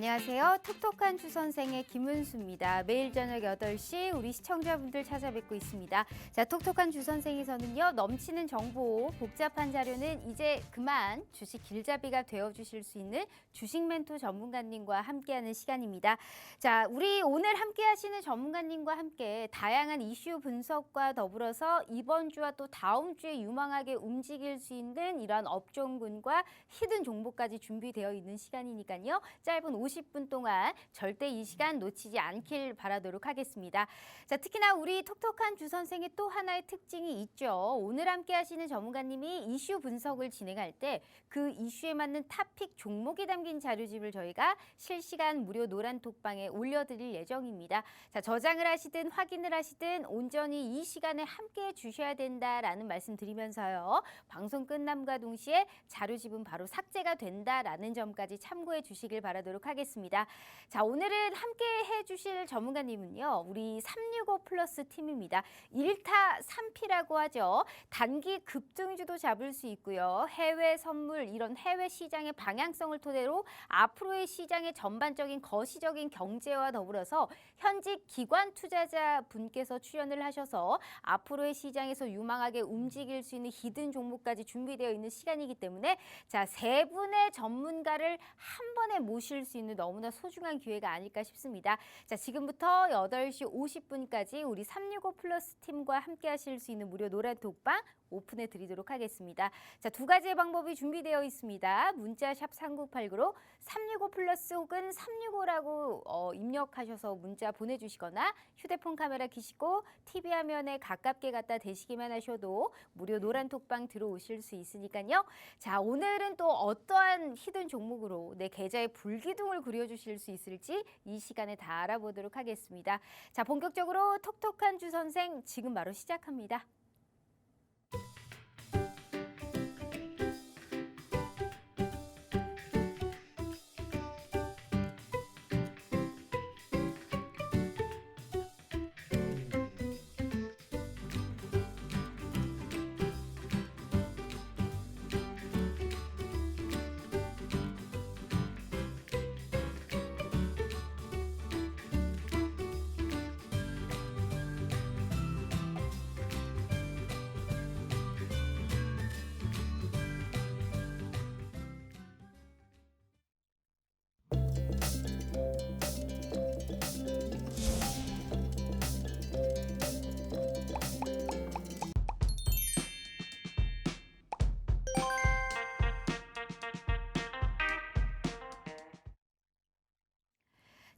안녕하세요. 톡톡한 주선생의 김은수입니다. 매일 저녁 8시 우리 시청자분들 찾아뵙고 있습니다. 자, 톡톡한 주선생에서는요. 넘치는 정보, 복잡한 자료는 이제 그만 주식 길잡이가 되어주실 수 있는 주식 멘토 전문가님과 함께하는 시간입니다. 자, 우리 오늘 함께하시는 전문가님과 함께 다양한 이슈 분석과 더불어서 이번 주와 또 다음 주에 유망하게 움직일 수 있는 이러한 업종군과 히든 정보까지 준비되어 있는 시간이니까요. 짧은 50분 동안 절대 이 시간 놓치지 않길 바라도록 하겠습니다. 자, 특히나 우리 톡톡한 주선생의 또 하나의 특징이 있죠. 오늘 함께 하시는 전문가님이 이슈 분석을 진행할 때 그 이슈에 맞는 탑픽 종목이 담긴 자료집을 저희가 실시간 무료 노란 톡방에 올려드릴 예정입니다. 자, 저장을 하시든 확인을 하시든 온전히 이 시간에 함께 해 주셔야 된다라는 말씀 드리면서요. 방송 끝남과 동시에 자료집은 바로 삭제가 된다라는 점까지 참고해 주시길 바라도록 하겠습니다. 자, 오늘은 함께 해주실 전문가님은요. 우리 365 플러스 팀입니다. 1타 3피라고 하죠. 단기 급등주도 잡을 수 있고요. 해외 선물 이런 해외 시장의 방향성을 토대로 앞으로의 시장의 전반적인 거시적인 경제와 더불어서 현직 기관 투자자 분께서 출연을 하셔서 앞으로의 시장에서 유망하게 움직일 수 있는 히든 종목까지 준비되어 있는 시간이기 때문에 자, 세 분의 전문가를 한 번에 모실 수 있는 너무나 소중한 기회가 아닐까 싶습니다. 자, 지금부터 8시 50분까지 우리 365 플러스 팀과 함께 하실 수 있는 무료 노란 톡방 오픈해 드리도록 하겠습니다. 자, 두 가지의 방법이 준비되어 있습니다. 문자샵 3989로 365 플러스 혹은 365라고 입력하셔서 문자 보내주시거나 휴대폰 카메라 켜시고 TV 화면에 가깝게 갖다 대시기만 하셔도 무료 노란 톡방 들어오실 수 있으니까요. 자, 오늘은 또 어떠한 히든 종목으로 내 계좌의 불기둥을 그려주실 수 있을지 이 시간에 다 알아보도록 하겠습니다. 자, 본격적으로 톡톡한 주선생 지금 바로 시작합니다.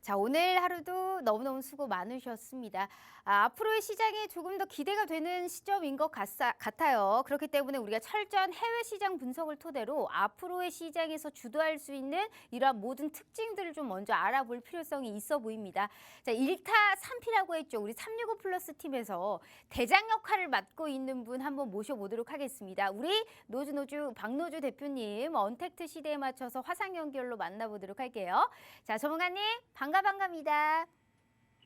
자, 오늘 하루도 너무너무 수고 많으셨습니다. 앞으로의 시장이 조금 더 기대가 되는 시점인 것 같아요. 그렇기 때문에 우리가 철저한 해외 시장 분석을 토대로 앞으로의 시장에서 주도할 수 있는 이러한 모든 특징들을 좀 먼저 알아볼 필요성이 있어 보입니다. 자, 1타 3피라고 했죠. 우리 365 플러스 팀에서 대장 역할을 맡고 있는 분 한번 모셔보도록 하겠습니다. 우리 박노주 대표님 언택트 시대에 맞춰서 화상 연결로 만나보도록 할게요. 자, 전문가님 반갑습니다.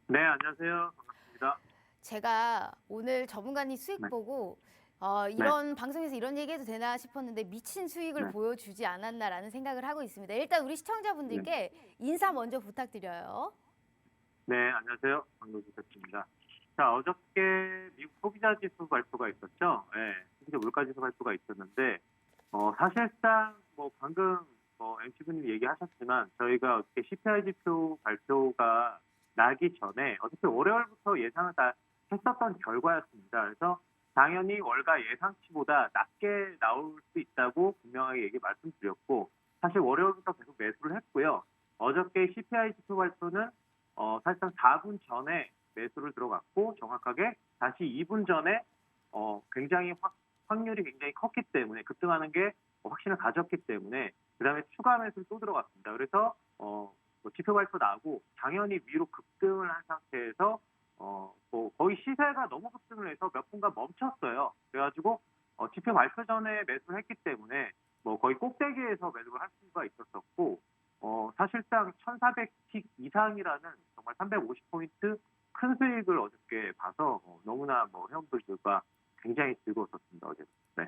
네, 안녕하세요. 반갑습니다. 제가 오늘 전문가님 수익 네. 보고 이런 방송에서 이런 얘기해도 되나 싶었는데 미친 수익을 네. 보여주지 않았나라는 생각을 하고 있습니다. 일단 우리 시청자분들께 인사 먼저 부탁드려요. 네, 안녕하세요. 박노주 대표입니다. 자, 어저께 미국 소비자 지수 발표가 있었죠. 네, 소비자 물가 지수 발표가 있었는데 사실상 방금 MC분님 얘기하셨지만 저희가 어떻게 CPI 지표 발표가 나기 전에 어떻게 월요일부터 예상을 다 했었던 결과였습니다. 그래서 당연히 월가 예상치보다 낮게 나올 수 있다고 분명하게 말씀드렸고 사실 월요일부터 계속 매수를 했고요. 어저께 CPI 지표 발표는 사실상 4분 전에 매수를 들어갔고 정확하게 다시 2분 전에 굉장히 확률이 굉장히 컸기 때문에 급등하는 게 확신을 가졌기 때문에 그다음에 추가 매수를 또 들어갔습니다. 그래서 지표 발표 나고 당연히 위로 급등을 한 상태에서 거의 시세가 너무 급등을 해서 몇 분간 멈췄어요. 그래가지고 지표 발표 전에 매수를 했기 때문에 거의 꼭대기에서 매수를 할 수가 있었었고 사실상 1,400틱 이상이라는 정말 350포인트 큰 수익을 어저께 봐서 너무나 회원분들과 굉장히 즐거웠었습니다. 어제. 네.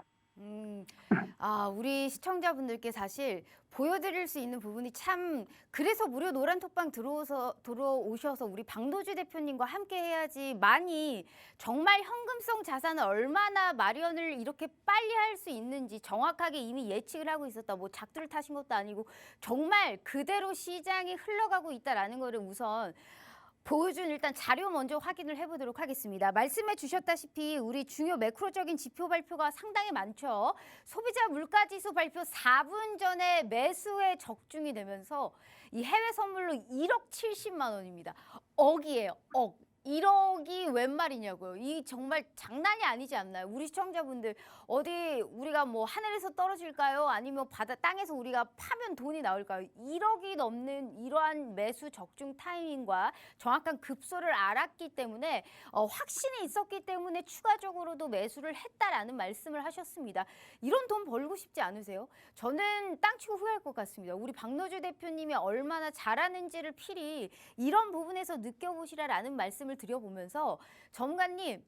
우리 시청자분들께 사실 보여드릴 수 있는 부분이 참 그래서 무료 노란톡방 들어오셔서 우리 박노주 대표님과 함께 해야지 많이 정말 현금성 자산을 얼마나 마련을 이렇게 빨리 할 수 있는지 정확하게 이미 예측을 하고 있었다. 뭐 작두를 타신 것도 아니고 정말 그대로 시장이 흘러가고 있다라는 거를 우선 보여준 일단 자료 먼저 확인을 해보도록 하겠습니다. 말씀해 주셨다시피 우리 중요 매크로적인 지표 발표가 상당히 많죠. 소비자 물가지수 발표 4분 전에 매수에 적중이 되면서 이 해외 선물로 1억 70만 원입니다. 억이에요. 억. 1억이 웬 말이냐고요. 이 정말 장난이 아니지 않나요? 우리 시청자분들 어디 우리가 뭐 하늘에서 떨어질까요? 아니면 바다 땅에서 우리가 파면 돈이 나올까요? 1억이 넘는 이러한 매수 적중 타이밍과 정확한 급소를 알았기 때문에 확신이 있었기 때문에 추가적으로도 매수를 했다라는 말씀을 하셨습니다. 이런 돈 벌고 싶지 않으세요? 저는 땅 치고 후회할 것 같습니다. 우리 박노주 대표님이 얼마나 잘하는지를 필히 이런 부분에서 느껴보시라라는 말씀을 드려보면서 전문가님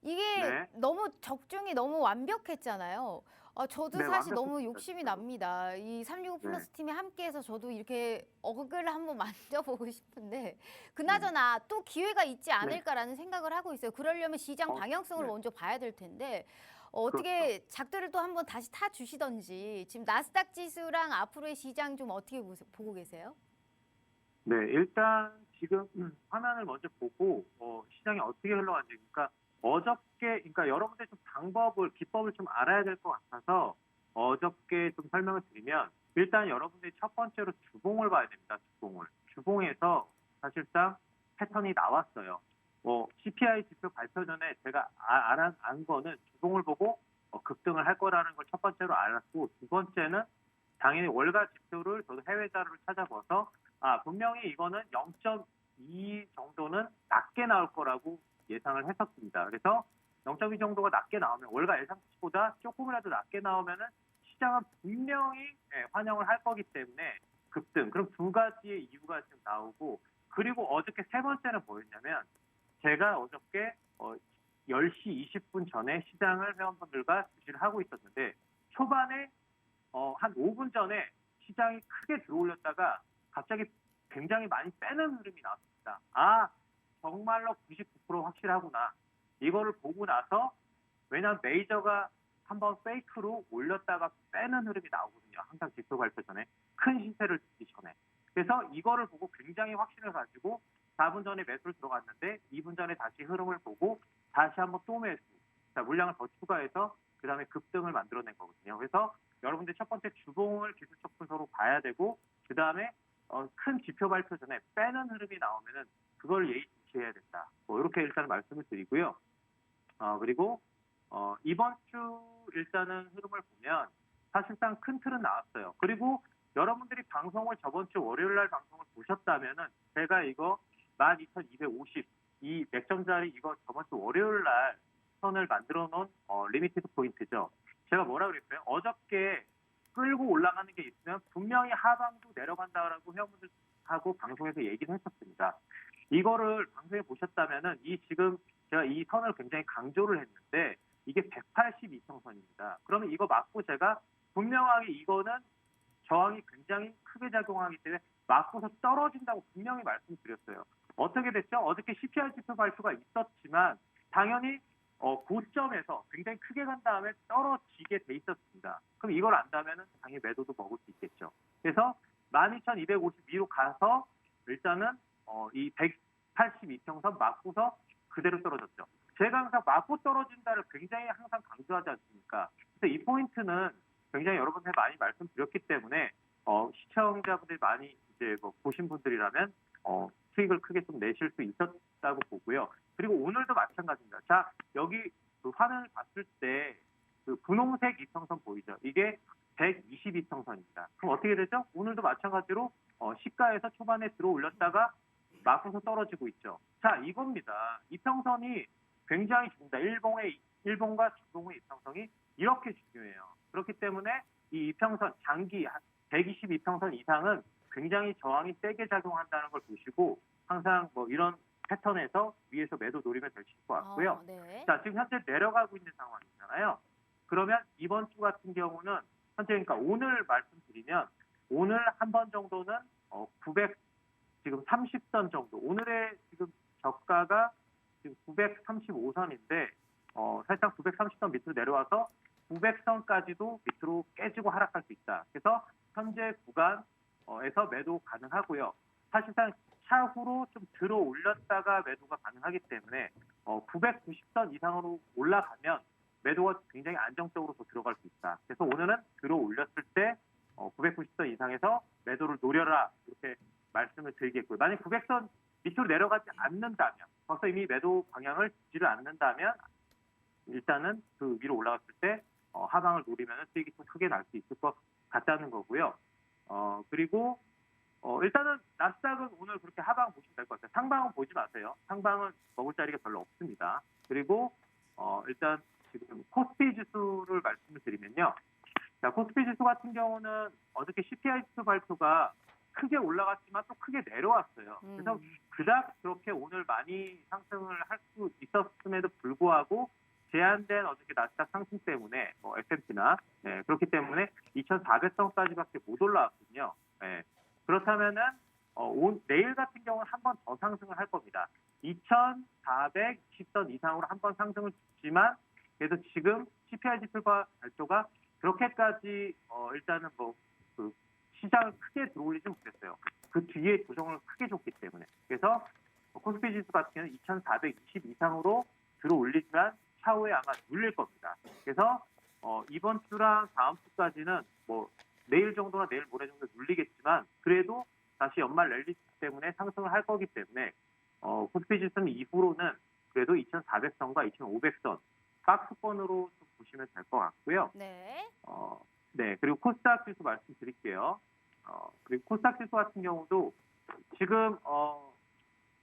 이게 네. 너무 적중이 너무 완벽했잖아요. 저도 네, 사실 너무 완벽했습니다, 욕심이 진짜로. 납니다. 이 365 네. 플러스 팀이 함께해서 저도 이렇게 억을 한번 만져보고 싶은데 그나저나 또 기회가 있지 않을까라는 생각을 하고 있어요. 그러려면 시장 방향성을 네. 먼저 봐야 될 텐데 어떻게 작두를 또 한번 다시 타 주시던지 지금 나스닥 지수랑 앞으로의 시장 좀 어떻게 보고 계세요? 네, 일단 지금 화면을 먼저 보고 시장이 어떻게 흘러가는지, 그러니까 그러니까 여러분들 좀 기법을 좀 알아야 될 것 같아서 어저께 좀 설명을 드리면, 일단 여러분들이 첫 번째로 주봉을 봐야 됩니다. 주봉에서 사실상 패턴이 나왔어요. CPI 지표 발표 전에 제가 안 거는 주봉을 보고 급등을 할 거라는 걸 첫 번째로 알았고, 두 번째는 당연히 월가 지표를 저도 해외 자료를 찾아봐서 분명히 이거는 0.2 정도는 낮게 나올 거라고 예상을 했었습니다. 그래서 0.2 정도가 낮게 나오면 월가 예상치보다 조금이라도 낮게 나오면은 시장은 분명히 환영을 할 거기 때문에 급등. 그럼 두 가지의 이유가 지금 나오고, 그리고 어저께 세 번째는 뭐였냐면 제가 어저께 10시 20분 전에 시장을 회원분들과 주시를 하고 있었는데 초반에 한 5분 전에 시장이 크게 들어올렸다가 갑자기 굉장히 많이 빼는 흐름이 나왔습니다. 정말로 99% 확실하구나. 이거를 보고 나서, 왜냐하면 메이저가 한번 페이크로 올렸다가 빼는 흐름이 나오거든요. 항상 지표 발표 전에. 큰 시세를 주기 전에. 그래서 이거를 보고 굉장히 확신을 가지고 4분 전에 매수를 들어갔는데 2분 전에 다시 흐름을 보고 다시 한번 또 매수. 자, 물량을 더 추가해서 그 다음에 급등을 만들어낸 거거든요. 그래서 여러분들 첫 번째 주봉을 기술적 분석으로 봐야 되고, 그 다음에 큰 지표 발표 전에 빼는 흐름이 나오면은 그걸 예의주시해야 된다. 이렇게 일단 말씀을 드리고요. 그리고 이번 주 일단은 흐름을 보면 사실상 큰 틀은 나왔어요. 그리고 여러분들이 방송을 저번 주 월요일 날 방송을 보셨다면은 제가 이거 12,250 이 100점짜리 이거 저번 주 월요일 날 선을 만들어 놓은 리미티드 포인트죠. 제가 뭐라 그랬어요? 어저께 끌고 올라가는 게 있으면 분명히 하방도 내려간다라고 회원분들하고 방송에서 얘기를 했었습니다. 이거를 방송에 보셨다면은 지금 제가 이 선을 굉장히 강조를 했는데 이게 182평선입니다. 그러면 이거 맞고 제가 분명하게 이거는 저항이 굉장히 크게 작용하기 때문에 맞고서 떨어진다고 분명히 말씀드렸어요. 어떻게 됐죠? 어저께 CPI 지표 발표가 있었지만 당연히 고점에서 굉장히 크게 간 다음에 떨어지게 돼 있었습니다. 그럼 이걸 안다면은 당연히 매도도 먹을 수 있겠죠. 그래서 12,252로 가서 일단은 이 182평선 맞고서 그대로 떨어졌죠. 제가 항상 맞고 떨어진다를 굉장히 항상 강조하지 않습니까? 그래서 이 포인트는 굉장히 여러분들 많이 말씀드렸기 때문에 시청자분들이 많이 이제 보신 분들이라면 수익을 크게 좀 내실 수 있었다고 보고요. 그리고 오늘도 마찬가지입니다. 자, 여기 그 화면을 봤을 때 그 분홍색 이평선 보이죠? 이게 122평선입니다. 그럼 어떻게 되죠? 오늘도 마찬가지로 시가에서 초반에 들어 올렸다가 맞고서 떨어지고 있죠. 자, 이겁니다. 이평선이 굉장히 중요합니다. 일봉과 주봉의 이평선이 이렇게 중요해요. 그렇기 때문에 이 이평선 장기 122평선 이상은 굉장히 저항이 세게 작용한다는 걸 보시고 항상 이런 패턴에서 위에서 매도 노리면 되실 것 같고요. 네. 자, 지금 현재 내려가고 있는 상황이잖아요. 그러면 이번 주 같은 경우는 현재 그러니까 오늘 말씀드리면 오늘 한 번 정도는 900 지금 30선 정도. 오늘의 지금 저가가 지금 935선인데 살짝 930선 밑으로 내려와서 900선까지도 밑으로 깨지고 하락할 수 있다. 그래서 현재 구간에서 매도 가능하고요. 사실상 차후로 좀 들어 올렸다가 매도가 가능하기 때문에 990선 이상으로 올라가면 매도가 굉장히 안정적으로 더 들어갈 수 있다. 그래서 오늘은 들어 올렸을 때 990선 이상에서 매도를 노려라 이렇게 말씀을 드리겠고요. 만약 900선 밑으로 내려가지 않는다면, 벌써 이미 매도 방향을 주지를 않는다면 일단은 그 위로 올라갔을 때 하방을 노리면 수익이 좀 크게 날 수 있을 것 같다는 거고요. 그리고 일단은 나스닥은 오늘 그렇게 하방 보시면 될 것 같아요. 상방은 보지 마세요. 상방은 먹을 자리가 별로 없습니다. 그리고 일단 지금 코스피 지수를 말씀을 드리면요. 자, 코스피 지수 같은 경우는 어저께 CPI 지수 발표가 크게 올라갔지만 또 크게 내려왔어요. 그래서 그닥 그렇게 오늘 많이 상승을 할 수 있었음에도 불구하고 제한된 어저께 나스닥 상승 때문에 S&P나 그렇기 때문에 2,400선까지밖에 못 올라왔거든요. 그렇다면은 내일 같은 경우는 한 번 더 상승을 할 겁니다. 2,420선 이상으로 한 번 상승을 주지만 그래도 지금 CPI 지수 발표가 그렇게까지 일단은 그 시장을 크게 들어올리지 못했어요. 그 뒤에 조정을 크게 줬기 때문에. 그래서 코스피 지수 같은 경우는 2,420 이상으로 들어올리지만 차후에 아마 눌릴 겁니다. 그래서 이번 주랑 다음 주까지는 내일 정도나 내일 모레 정도 눌리겠지만 그래도 다시 연말 랠리 때문에 상승을 할 거기 때문에 코스피 지수는 이후로는 그래도 2,400선과 2,500선 박스권으로 좀 보시면 될 것 같고요. 네. 네, 그리고 코스닥 지수 말씀드릴게요. 그리고 코스닥 지수 같은 경우도 지금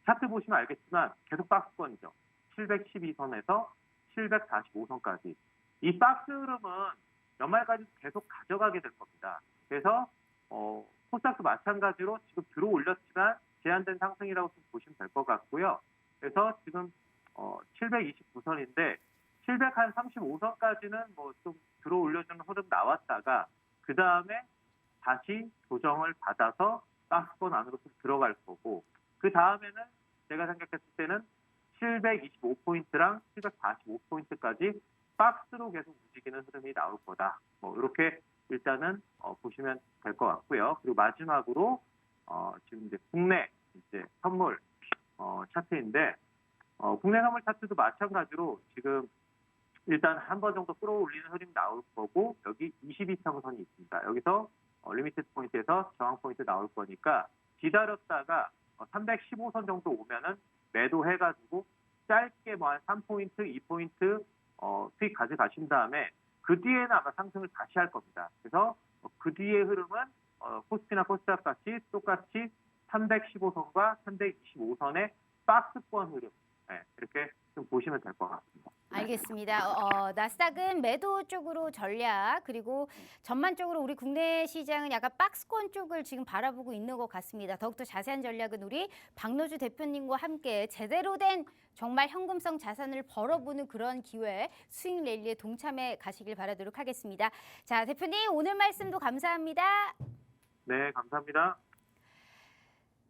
차트 보시면 알겠지만 계속 박스권이죠. 712선에서 745선까지. 이 박스 흐름은 연말까지 계속 가져가게 될 겁니다. 그래서 코스닥도 마찬가지로 지금 들어 올렸지만 제한된 상승이라고 좀 보시면 될 것 같고요. 그래서 지금 729선인데 735선까지는 좀 들어 올려주는 흐름 나왔다가 그 다음에 다시 조정을 받아서 박스권 안으로 좀 들어갈 거고 그 다음에는 제가 생각했을 때는 725포인트랑 745포인트까지 박스로 계속 움직이는 흐름이 나올 거다. 이렇게 일단은 보시면 될 것 같고요. 그리고 마지막으로 지금 이제 국내 이제 선물 차트인데 국내 선물 차트도 마찬가지로 지금 일단 한 번 정도 끌어올리는 흐름이 나올 거고 여기 22평선이 있습니다. 여기서 리미티드 포인트에서 저항 포인트 나올 거니까 기다렸다가 315선 정도 오면은 매도해가지고 짧게 한 3포인트, 2포인트 수익 가져가신 다음에 그 뒤에는 아마 상승을 다시 할 겁니다. 그래서 그 뒤의 흐름은 코스피나 코스닥 같이 똑같이 315선과 325선의 박스권 흐름 이렇게 좀 보시면 될 것 같습니다. 알겠습니다. 나스닥은 매도 쪽으로 전략 그리고 전반적으로 우리 국내 시장은 약간 박스권 쪽을 지금 바라보고 있는 것 같습니다. 더욱더 자세한 전략은 우리 박노주 대표님과 함께 제대로 된 정말 현금성 자산을 벌어보는 그런 기회 수익 랠리에 동참해 가시길 바라도록 하겠습니다. 자, 대표님 오늘 말씀도 감사합니다. 네, 감사합니다.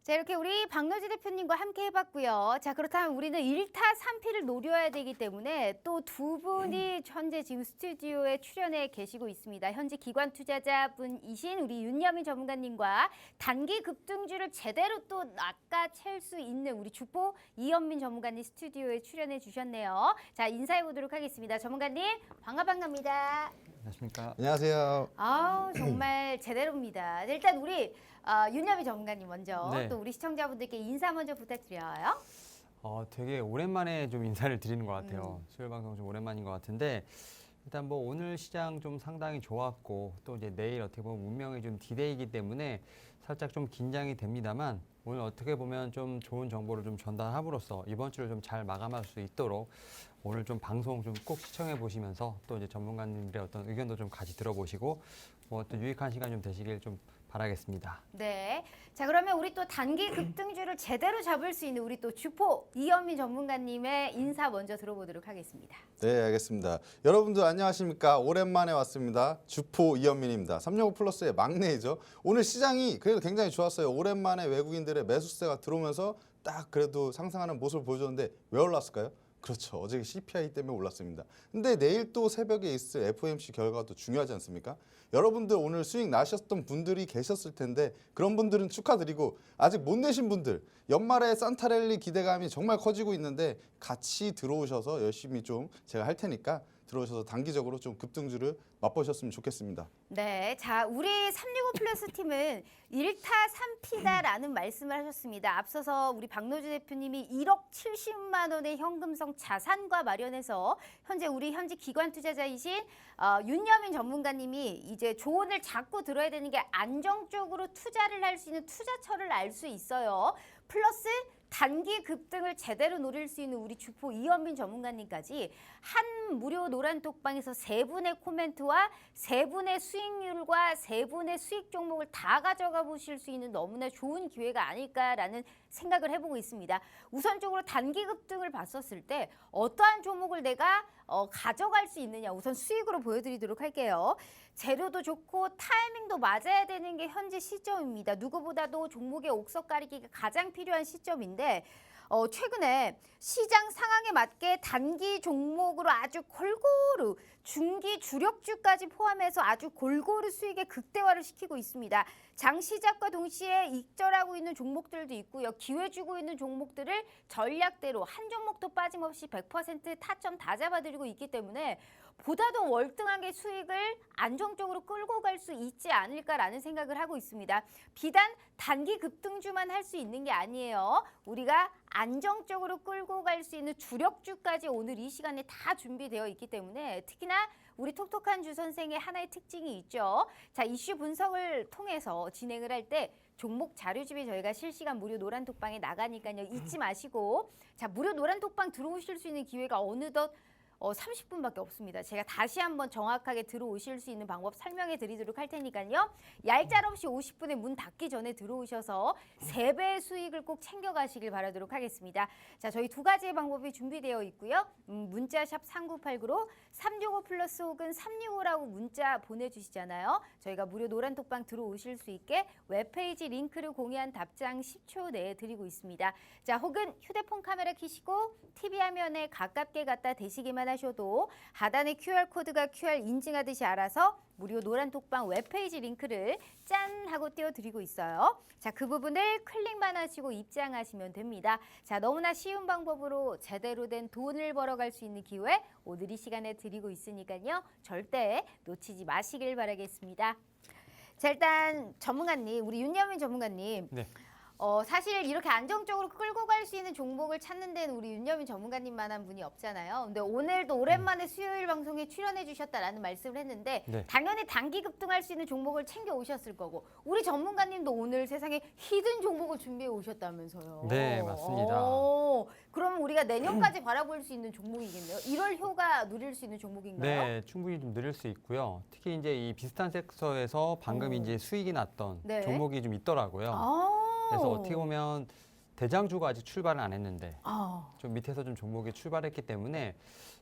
자, 이렇게 우리 박노주 대표님과 함께 해봤고요. 자, 그렇다면 우리는 1타 3피를 노려야 되기 때문에 또 두 분이 현재 지금 스튜디오에 출연해 계시고 있습니다. 현재 기관 투자자분이신 우리 윤여민 전문가님과 단기 급등주를 제대로 또 낚아챌 수 있는 우리 주포 이현민 전문가님 스튜디오에 출연해 주셨네요. 자, 인사해 보도록 하겠습니다. 전문가님 반갑습니다. 안녕하십니까. 안녕하세요. 아우 정말 제대로입니다. 일단 우리 윤여미 전문가님 먼저 네. 또 우리 시청자분들께 인사 먼저 부탁드려요. 되게 오랜만에 좀 인사를 드리는 것 같아요. 수요일 방송 좀 오랜만인 것 같은데 일단 오늘 시장 좀 상당히 좋았고 또 이제 내일 어떻게 보면 운명의 좀 디데이이기 때문에 살짝 좀 긴장이 됩니다만 오늘 어떻게 보면 좀 좋은 정보를 좀 전달함으로써 이번 주를 좀 잘 마감할 수 있도록 오늘 좀 방송 좀 꼭 시청해 보시면서 또 이제 전문가님들의 어떤 의견도 좀 같이 들어보시고 또 유익한 시간 좀 되시길 좀 바라겠습니다. 네. 자, 그러면 우리 또 단기 급등주를 제대로 잡을 수 있는 우리 또 주포 이현민 전문가님의 인사 먼저 들어보도록 하겠습니다. 네, 알겠습니다. 여러분들 안녕하십니까? 오랜만에 왔습니다. 주포 이현민입니다. 365 플러스의 막내이죠. 오늘 시장이 그래도 굉장히 좋았어요. 오랜만에 외국인들의 매수세가 들어오면서 딱 그래도 상승하는 모습을 보여줬는데 왜 올랐을까요? 그렇죠. 어제 CPI 때문에 올랐습니다. 근데 내일 또 새벽에 있을 FOMC 결과도 중요하지 않습니까? 여러분들 오늘 수익 나셨던 분들이 계셨을 텐데 그런 분들은 축하드리고 아직 못 내신 분들 연말에 산타랠리 기대감이 정말 커지고 있는데 같이 들어오셔서 열심히 좀 제가 할 테니까 들어오셔서 단기적으로 좀 급등주를 맛보셨으면 좋겠습니다. 네, 자, 우리 365 플러스 팀은 1타 3피다라는 말씀을 하셨습니다. 앞서서 우리 박노주 대표님이 1억 70만 원의 현금성 자산과 마련해서 현재 우리 현지 기관 투자자이신 윤여민 전문가님이 이제 조언을 자꾸 들어야 되는 게 안정적으로 투자를 할 수 있는 투자처를 알 수 있어요. 플러스 단기 급등을 제대로 노릴 수 있는 우리 주포 이현민 전문가님까지 한 무료 노란톡방에서 3분의 코멘트와 3분의 수익률과 3분의 수익 종목을 다 가져가 보실 수 있는 너무나 좋은 기회가 아닐까라는 생각을 해보고 있습니다. 우선적으로 단기 급등을 봤었을 때 어떠한 종목을 내가 가져갈 수 있느냐 우선 수익으로 보여드리도록 할게요. 재료도 좋고 타이밍도 맞아야 되는 게 현재 시점입니다. 누구보다도 종목의 옥석 가리기가 가장 필요한 시점인데 최근에 시장 상황에 맞게 단기 종목으로 아주 골고루 중기 주력주까지 포함해서 아주 골고루 수익의 극대화를 시키고 있습니다. 장 시작과 동시에 익절하고 있는 종목들도 있고요. 기회 주고 있는 종목들을 전략대로 한 종목도 빠짐없이 100% 타점 다 잡아드리고 있기 때문에 보다 더 월등하게 수익을 안정적으로 끌고 갈 수 있지 않을까라는 생각을 하고 있습니다. 비단 단기 급등주만 할 수 있는 게 아니에요. 우리가 안정적으로 끌고 갈 수 있는 주력주까지 오늘 이 시간에 다 준비되어 있기 때문에 특히나 우리 톡톡한 주 선생의 하나의 특징이 있죠. 자, 이슈 분석을 통해서 진행을 할 때 종목 자료집이 저희가 실시간 무료 노란톡방에 나가니까요. 잊지 마시고 자, 무료 노란톡방 들어오실 수 있는 기회가 어느덧 30분밖에 없습니다. 제가 다시 한번 정확하게 들어오실 수 있는 방법 설명해 드리도록 할 테니까요. 얄짤없이 50분에 문 닫기 전에 들어오셔서 3배의 수익을 꼭 챙겨가시길 바라도록 하겠습니다. 자, 저희 2가지의 방법이 준비되어 있고요. 문자샵 3989로 365 플러스 혹은 365라고 문자 보내주시잖아요. 저희가 무료 노란톡방 들어오실 수 있게 웹페이지 링크를 공유한 답장 10초 내에 드리고 있습니다. 자, 혹은 휴대폰 카메라 켜시고 TV 화면에 가깝게 갖다 대시기만 하셔도 하단에 QR코드가 QR 인증하듯이 알아서 무료 노란톡방 웹페이지 링크를 짠 하고 띄워드리고 있어요. 자, 그 부분을 클릭만 하시고 입장하시면 됩니다. 자, 너무나 쉬운 방법으로 제대로 된 돈을 벌어갈 수 있는 기회 오늘 이 시간에 드리고 있으니까요. 절대 놓치지 마시길 바라겠습니다. 자, 일단 전문가님, 우리 윤여민 전문가님. 네. 사실 이렇게 안정적으로 끌고 갈 수 있는 종목을 찾는 데는 우리 윤여민 전문가님만한 분이 없잖아요. 근데 오늘도 오랜만에 수요일 방송에 출연해 주셨다라는 말씀을 했는데 네. 당연히 단기 급등할 수 있는 종목을 챙겨 오셨을 거고 우리 전문가님도 오늘 세상에 히든 종목을 준비해 오셨다면서요. 네, 맞습니다. 그러면 우리가 내년까지 바라볼 수 있는 종목이겠네요. 1월 효과 누릴 수 있는 종목인가요? 네, 충분히 좀 누릴 수 있고요. 특히 이제 이 비슷한 섹터에서 방금 이제 수익이 났던 네. 종목이 좀 있더라고요. 그래서 어떻게 보면 대장주가 아직 출발을 안 했는데 좀 밑에서 좀 종목이 출발했기 때문에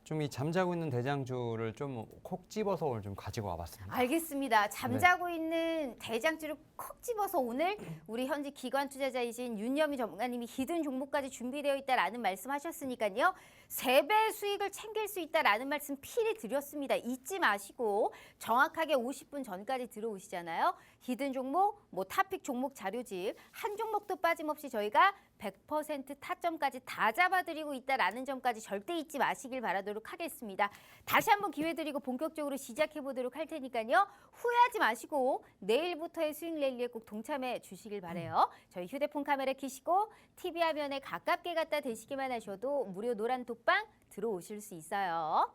좀 이 잠자고 있는 대장주를 좀 콕 집어서 오늘 좀 가지고 와봤습니다. 알겠습니다. 잠자고 있는 대장주를 콕 집어서 오늘 우리 현지 기관 투자자이신 윤여미 전문가님이 히든 종목까지 준비되어 있다라는 말씀하셨으니까요. 3배 수익을 챙길 수 있다라는 말씀 필히 드렸습니다. 잊지 마시고 정확하게 50분 전까지 들어오시잖아요. 히든 종목, 탑픽 종목 자료집 한 종목도 빠짐없이 저희가 100% 타점까지 다 잡아드리고 있다라는 점까지 절대 잊지 마시길 바라도록 하겠습니다. 다시 한번 기회 드리고 본격적으로 시작해 보도록 할 테니까요. 후회하지 마시고 내일부터의 수익 랠리에 꼭 동참해 주시길 바라요. 저희 휴대폰 카메라 켜시고 TV 화면에 가깝게 갖다 대시기만 하셔도 무료 노란 톡방 들어오실 수 있어요.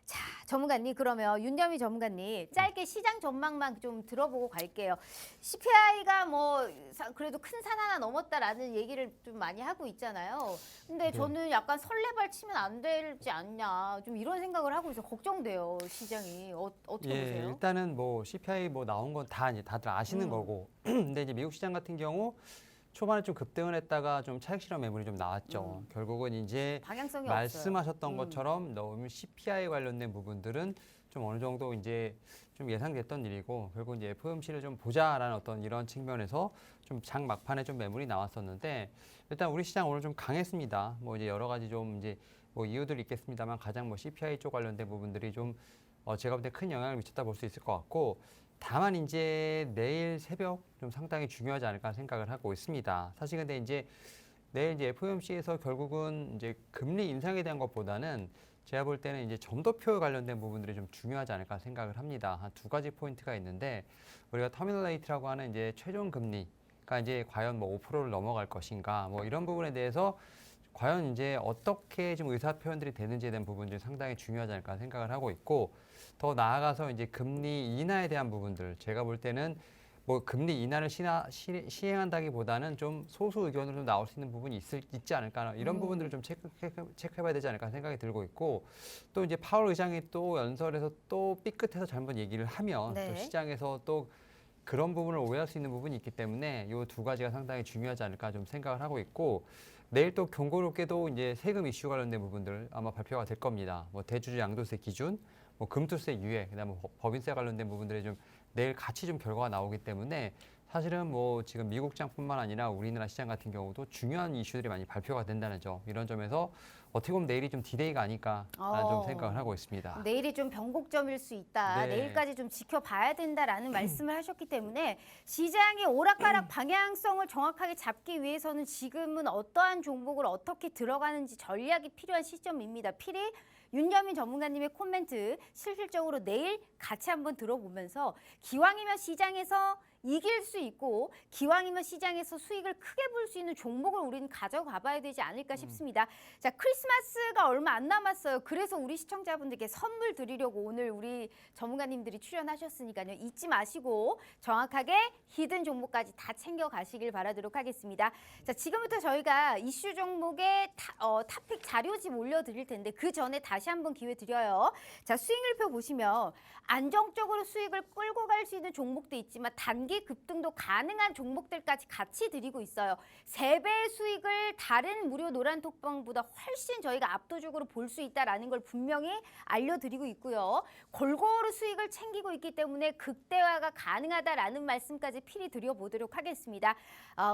자, 전문가님 그러면 윤여미 전문가님 짧게 시장 전망만 좀 들어보고 갈게요. CPI가 뭐 그래도 큰 산 하나 넘었다라는 얘기를 좀 많이 하고 있잖아요. 근데 저는 약간 설레발 치면 안 되지 않냐 좀 이런 생각을 하고 있어. 걱정돼요 시장이. 어떻게 예, 보세요? 일단은 뭐 CPI 뭐 나온 건 다 이제 다들 아시는 거고. 근데 이제 미국 시장 같은 경우 초반에 좀 급등을 했다가 좀 차익 실현 매물이 좀 나왔죠. 결국은 이제 방향성이 말씀하셨던 없어요. 것처럼 너무 CPI 관련된 부분들은 좀 어느 정도 이제 좀 예상됐던 일이고 결국 이제 FOMC를 좀 보자라는 어떤 이런 측면에서 좀 장 막판에 좀 매물이 나왔었는데 일단 우리 시장 오늘 좀 강했습니다. 뭐 이제 여러 가지 좀 이제 뭐 이유들이 있겠습니다만 가장 뭐 CPI 쪽 관련된 부분들이 좀 제가 볼 때 큰 영향을 미쳤다 볼 수 있을 것 같고 다만 이제 내일 새벽 좀 상당히 중요하지 않을까 생각을 하고 있습니다. 사실 근데 이제 내일 이제 FOMC에서 결국은 이제 금리 인상에 대한 것보다는 제가 볼 때는 이제 점도표 관련된 부분들이 좀 중요하지 않을까 생각을 합니다. 한 두 가지 포인트가 있는데 우리가 터미널 레이트라고 하는 이제 최종 금리가 이제 과연 뭐 5%를 넘어갈 것인가 뭐 이런 부분에 대해서 과연 이제 어떻게 좀 의사 표현들이 되는지에 대한 부분들이 상당히 중요하지 않을까 생각을 하고 있고 더 나아가서 이제 금리 인하에 대한 부분들 제가 볼 때는 뭐 금리 인하를 시행한다기보다는 좀 소수 의견으로 좀 나올 수 있는 부분이 있지 않을까 이런 부분들을 좀 체크해봐야 되지 않을까 생각이 들고 있고 또 이제 파월 의장이 또 연설에서 또 삐끗해서 잘못 얘기를 하면 네. 또 시장에서 또 그런 부분을 오해할 수 있는 부분이 있기 때문에 이 두 가지가 상당히 중요하지 않을까 좀 생각을 하고 있고 내일 또 경고롭게도 이제 세금 이슈 관련된 부분들 아마 발표가 될 겁니다. 뭐 대주주 양도세 기준, 뭐 금투세 유예, 그다음에 법인세 관련된 부분들이 좀 내일 같이 좀 결과가 나오기 때문에 사실은 뭐 지금 미국 시장뿐만 아니라 우리나라 시장 같은 경우도 중요한 이슈들이 많이 발표가 된다는 점 이런 점에서 어떻게 보면 내일이 좀 디데이가 아닐까라는 좀 생각을 하고 있습니다. 내일이 좀 변곡점일 수 있다. 네. 내일까지 좀 지켜봐야 된다라는 말씀을 하셨기 때문에 시장의 오락가락 방향성을 정확하게 잡기 위해서는 지금은 어떠한 종목을 어떻게 들어가는지 전략이 필요한 시점입니다. 필히 윤여민 전문가님의 코멘트 실질적으로 내일 같이 한번 들어보면서 기왕이면 시장에서 이길 수 있고 기왕이면 시장에서 수익을 크게 볼 수 있는 종목을 우리는 가져가 봐야 되지 않을까 싶습니다. 자, 크리스마스가 얼마 안 남았어요. 그래서 우리 시청자분들께 선물 드리려고 오늘 우리 전문가님들이 출연하셨으니까요. 잊지 마시고 정확하게 히든 종목까지 다 챙겨 가시길 바라도록 하겠습니다. 자, 지금부터 저희가 이슈 종목의 탑픽 자료집 올려드릴 텐데 그 전에 다시 한번 기회 드려요. 자, 수익률표 보시면 안정적으로 수익을 끌고 갈 수 있는 종목도 있지만 단기 급등도 가능한 종목들까지 같이 드리고 있어요. 3배의 수익을 다른 무료 노란톡방보다 훨씬 저희가 압도적으로 볼 수 있다는 걸 분명히 알려드리고 있고요. 골고루 수익을 챙기고 있기 때문에 극대화가 가능하다라는 말씀까지 필히 드려보도록 하겠습니다.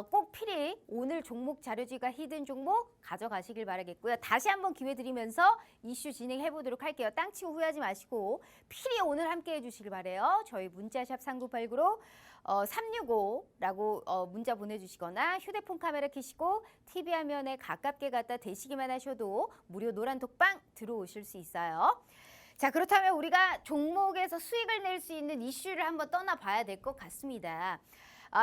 꼭 필히 오늘 종목 자료지가 히든 종목 가져가시길 바라겠고요. 다시 한번 기회 드리면서 이슈 진행해보도록 할게요. 땅 치고 후회하지 마시고 필히 오늘 함께해 주시길 바라요. 저희 문자샵 3989로 365라고 문자 보내주시거나 휴대폰 카메라 켜시고 TV 화면에 가깝게 갖다 대시기만 하셔도 무료 노란톡방 들어오실 수 있어요. 자, 그렇다면 우리가 종목에서 수익을 낼 수 있는 이슈를 한번 떠나봐야 될 것 같습니다.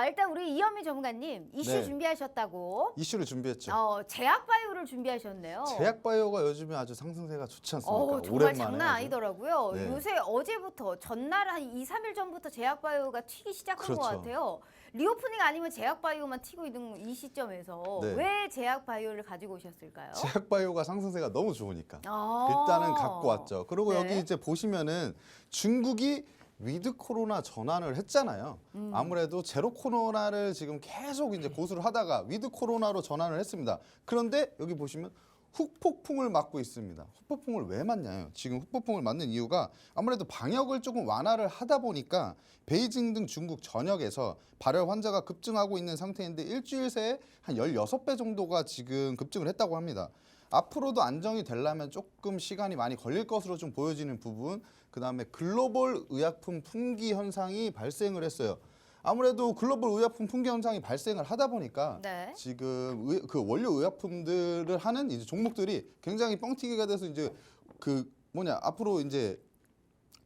일단 우리 이현미 전문가님 이슈 네. 준비하셨다고. 이슈를 준비했죠. 제약바이오를 준비하셨네요. 제약바이오가 요즘에 아주 상승세가 좋지 않습니까? 정말 장난 아니더라고요. 네. 요새 어제부터 전날 한 2, 3일 전부터 제약바이오가 튀기 시작한 것 그렇죠. 같아요. 리오프닝 아니면 제약바이오만 튀고 있는 이 시점에서 네. 왜 제약바이오를 가지고 오셨을까요? 제약바이오가 상승세가 너무 좋으니까 아. 일단은 갖고 왔죠. 그리고 네. 여기 이제 보시면은 중국이 위드 코로나 전환을 했잖아요. 아무래도 제로 코로나를 지금 계속 이제 고수를 하다가 위드 코로나로 전환을 했습니다. 그런데 여기 보시면 후폭풍을 맞고 있습니다. 후폭풍을 왜 맞냐요? 지금 후폭풍을 맞는 이유가 아무래도 방역을 조금 완화를 하다 보니까 베이징 등 중국 전역에서 발열 환자가 급증하고 있는 상태인데 일주일 새에 한 16배 정도가 지금 급증을 했다고 합니다. 앞으로도 안정이 되려면 조금 시간이 많이 걸릴 것으로 좀 보여지는 부분, 그다음에 글로벌 의약품 품귀 현상이 발생을 했어요. 아무래도 글로벌 의약품 품귀 현상이 발생을 하다 보니까 네. 지금 그 원료 의약품들을 하는 이제 종목들이 굉장히 뻥튀기가 돼서 이제 앞으로 이제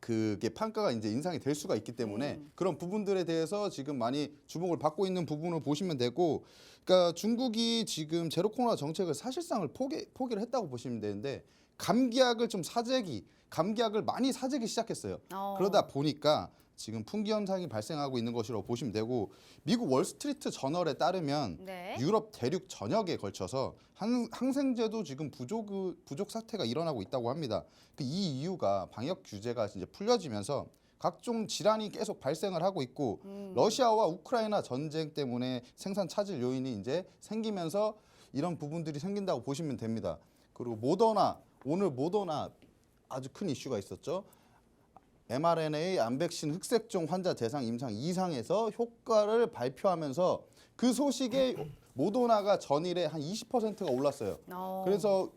그게 판가가 이제 인상이 될 수가 있기 때문에 그런 부분들에 대해서 지금 많이 주목을 받고 있는 부분을 보시면 되고, 그러니까 중국이 지금 제로 코로나 정책을 사실상을 포기를 했다고 보시면 되는데 감기약을 좀 사재기 감기약을 많이 사재기 시작했어요. 어. 그러다 보니까 지금 품귀 현상이 발생하고 있는 것이라고 보시면 되고 미국 월스트리트 저널에 따르면 네. 유럽 대륙 전역에 걸쳐서 항생제도 지금 부족 사태가 일어나고 있다고 합니다. 이 이유가 방역 규제가 이제 풀려지면서 각종 질환이 계속 발생을 하고 있고 러시아와 우크라이나 전쟁 때문에 생산 차질 요인이 이제 생기면서 이런 부분들이 생긴다고 보시면 됩니다. 그리고 오늘 모더나 아주 큰 이슈가 있었죠. mRNA 암백신 흑색종 환자 대상 임상 2상에서 효과를 발표하면서 그 소식에 모더나가 전일에 한 20%가 올랐어요. 그래서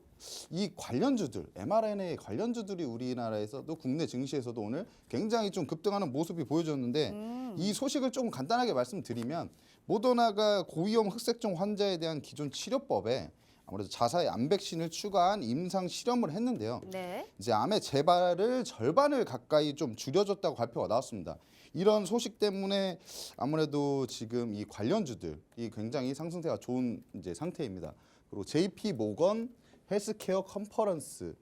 이 관련주들, mRNA 관련주들이 우리나라에서도 국내 증시에서도 오늘 굉장히 좀 급등하는 모습이 보여졌는데 이 소식을 조금 간단하게 말씀드리면 모더나가 고위험 흑색종 환자에 대한 기존 치료법에 아무래도 자사의 암 백신을 추가한 임상 실험을 했는데요. 네. 이제 암의 재발을 절반을 가까이 좀 줄여줬다고 발표가 나왔습니다. 이런 소식 때문에 아무래도 지금 이 관련주들이 굉장히 상승세가 좋은 이제 상태입니다. 그리고 JP 모건 헬스케어 컨퍼런스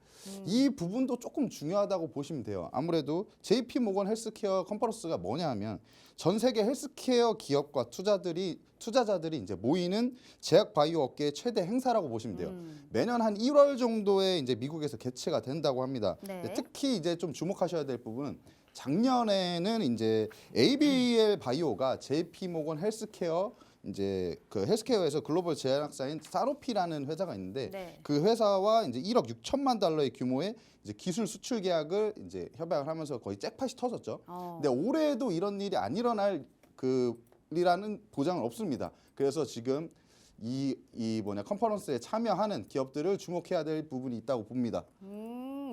이 부분도 조금 중요하다고 보시면 돼요. 아무래도 JP 모건 헬스케어 컨퍼런스가 뭐냐 하면 전 세계 헬스케어 기업과 투자자들이 이제 모이는 제약 바이오 업계의 최대 행사라고 보시면 돼요. 매년 한 1월 정도에 이제 미국에서 개최가 된다고 합니다. 네. 특히 이제 좀 주목하셔야 될 부분은 작년에는 이제 ABL 바이오가 JP 모건 헬스케어 이제 그 헬스케어에서 글로벌 제약사인 사노피라는 회사가 있는데 네. 그 회사와 이제 1억 6천만 달러의 규모의 이제 기술 수출 계약을 이제 협약을 하면서 거의 잭팟이 터졌죠. 근데 올해도 이런 일이 안 일어날 그리라는 보장은 없습니다. 그래서 지금 이 컨퍼런스에 참여하는 기업들을 주목해야 될 부분이 있다고 봅니다.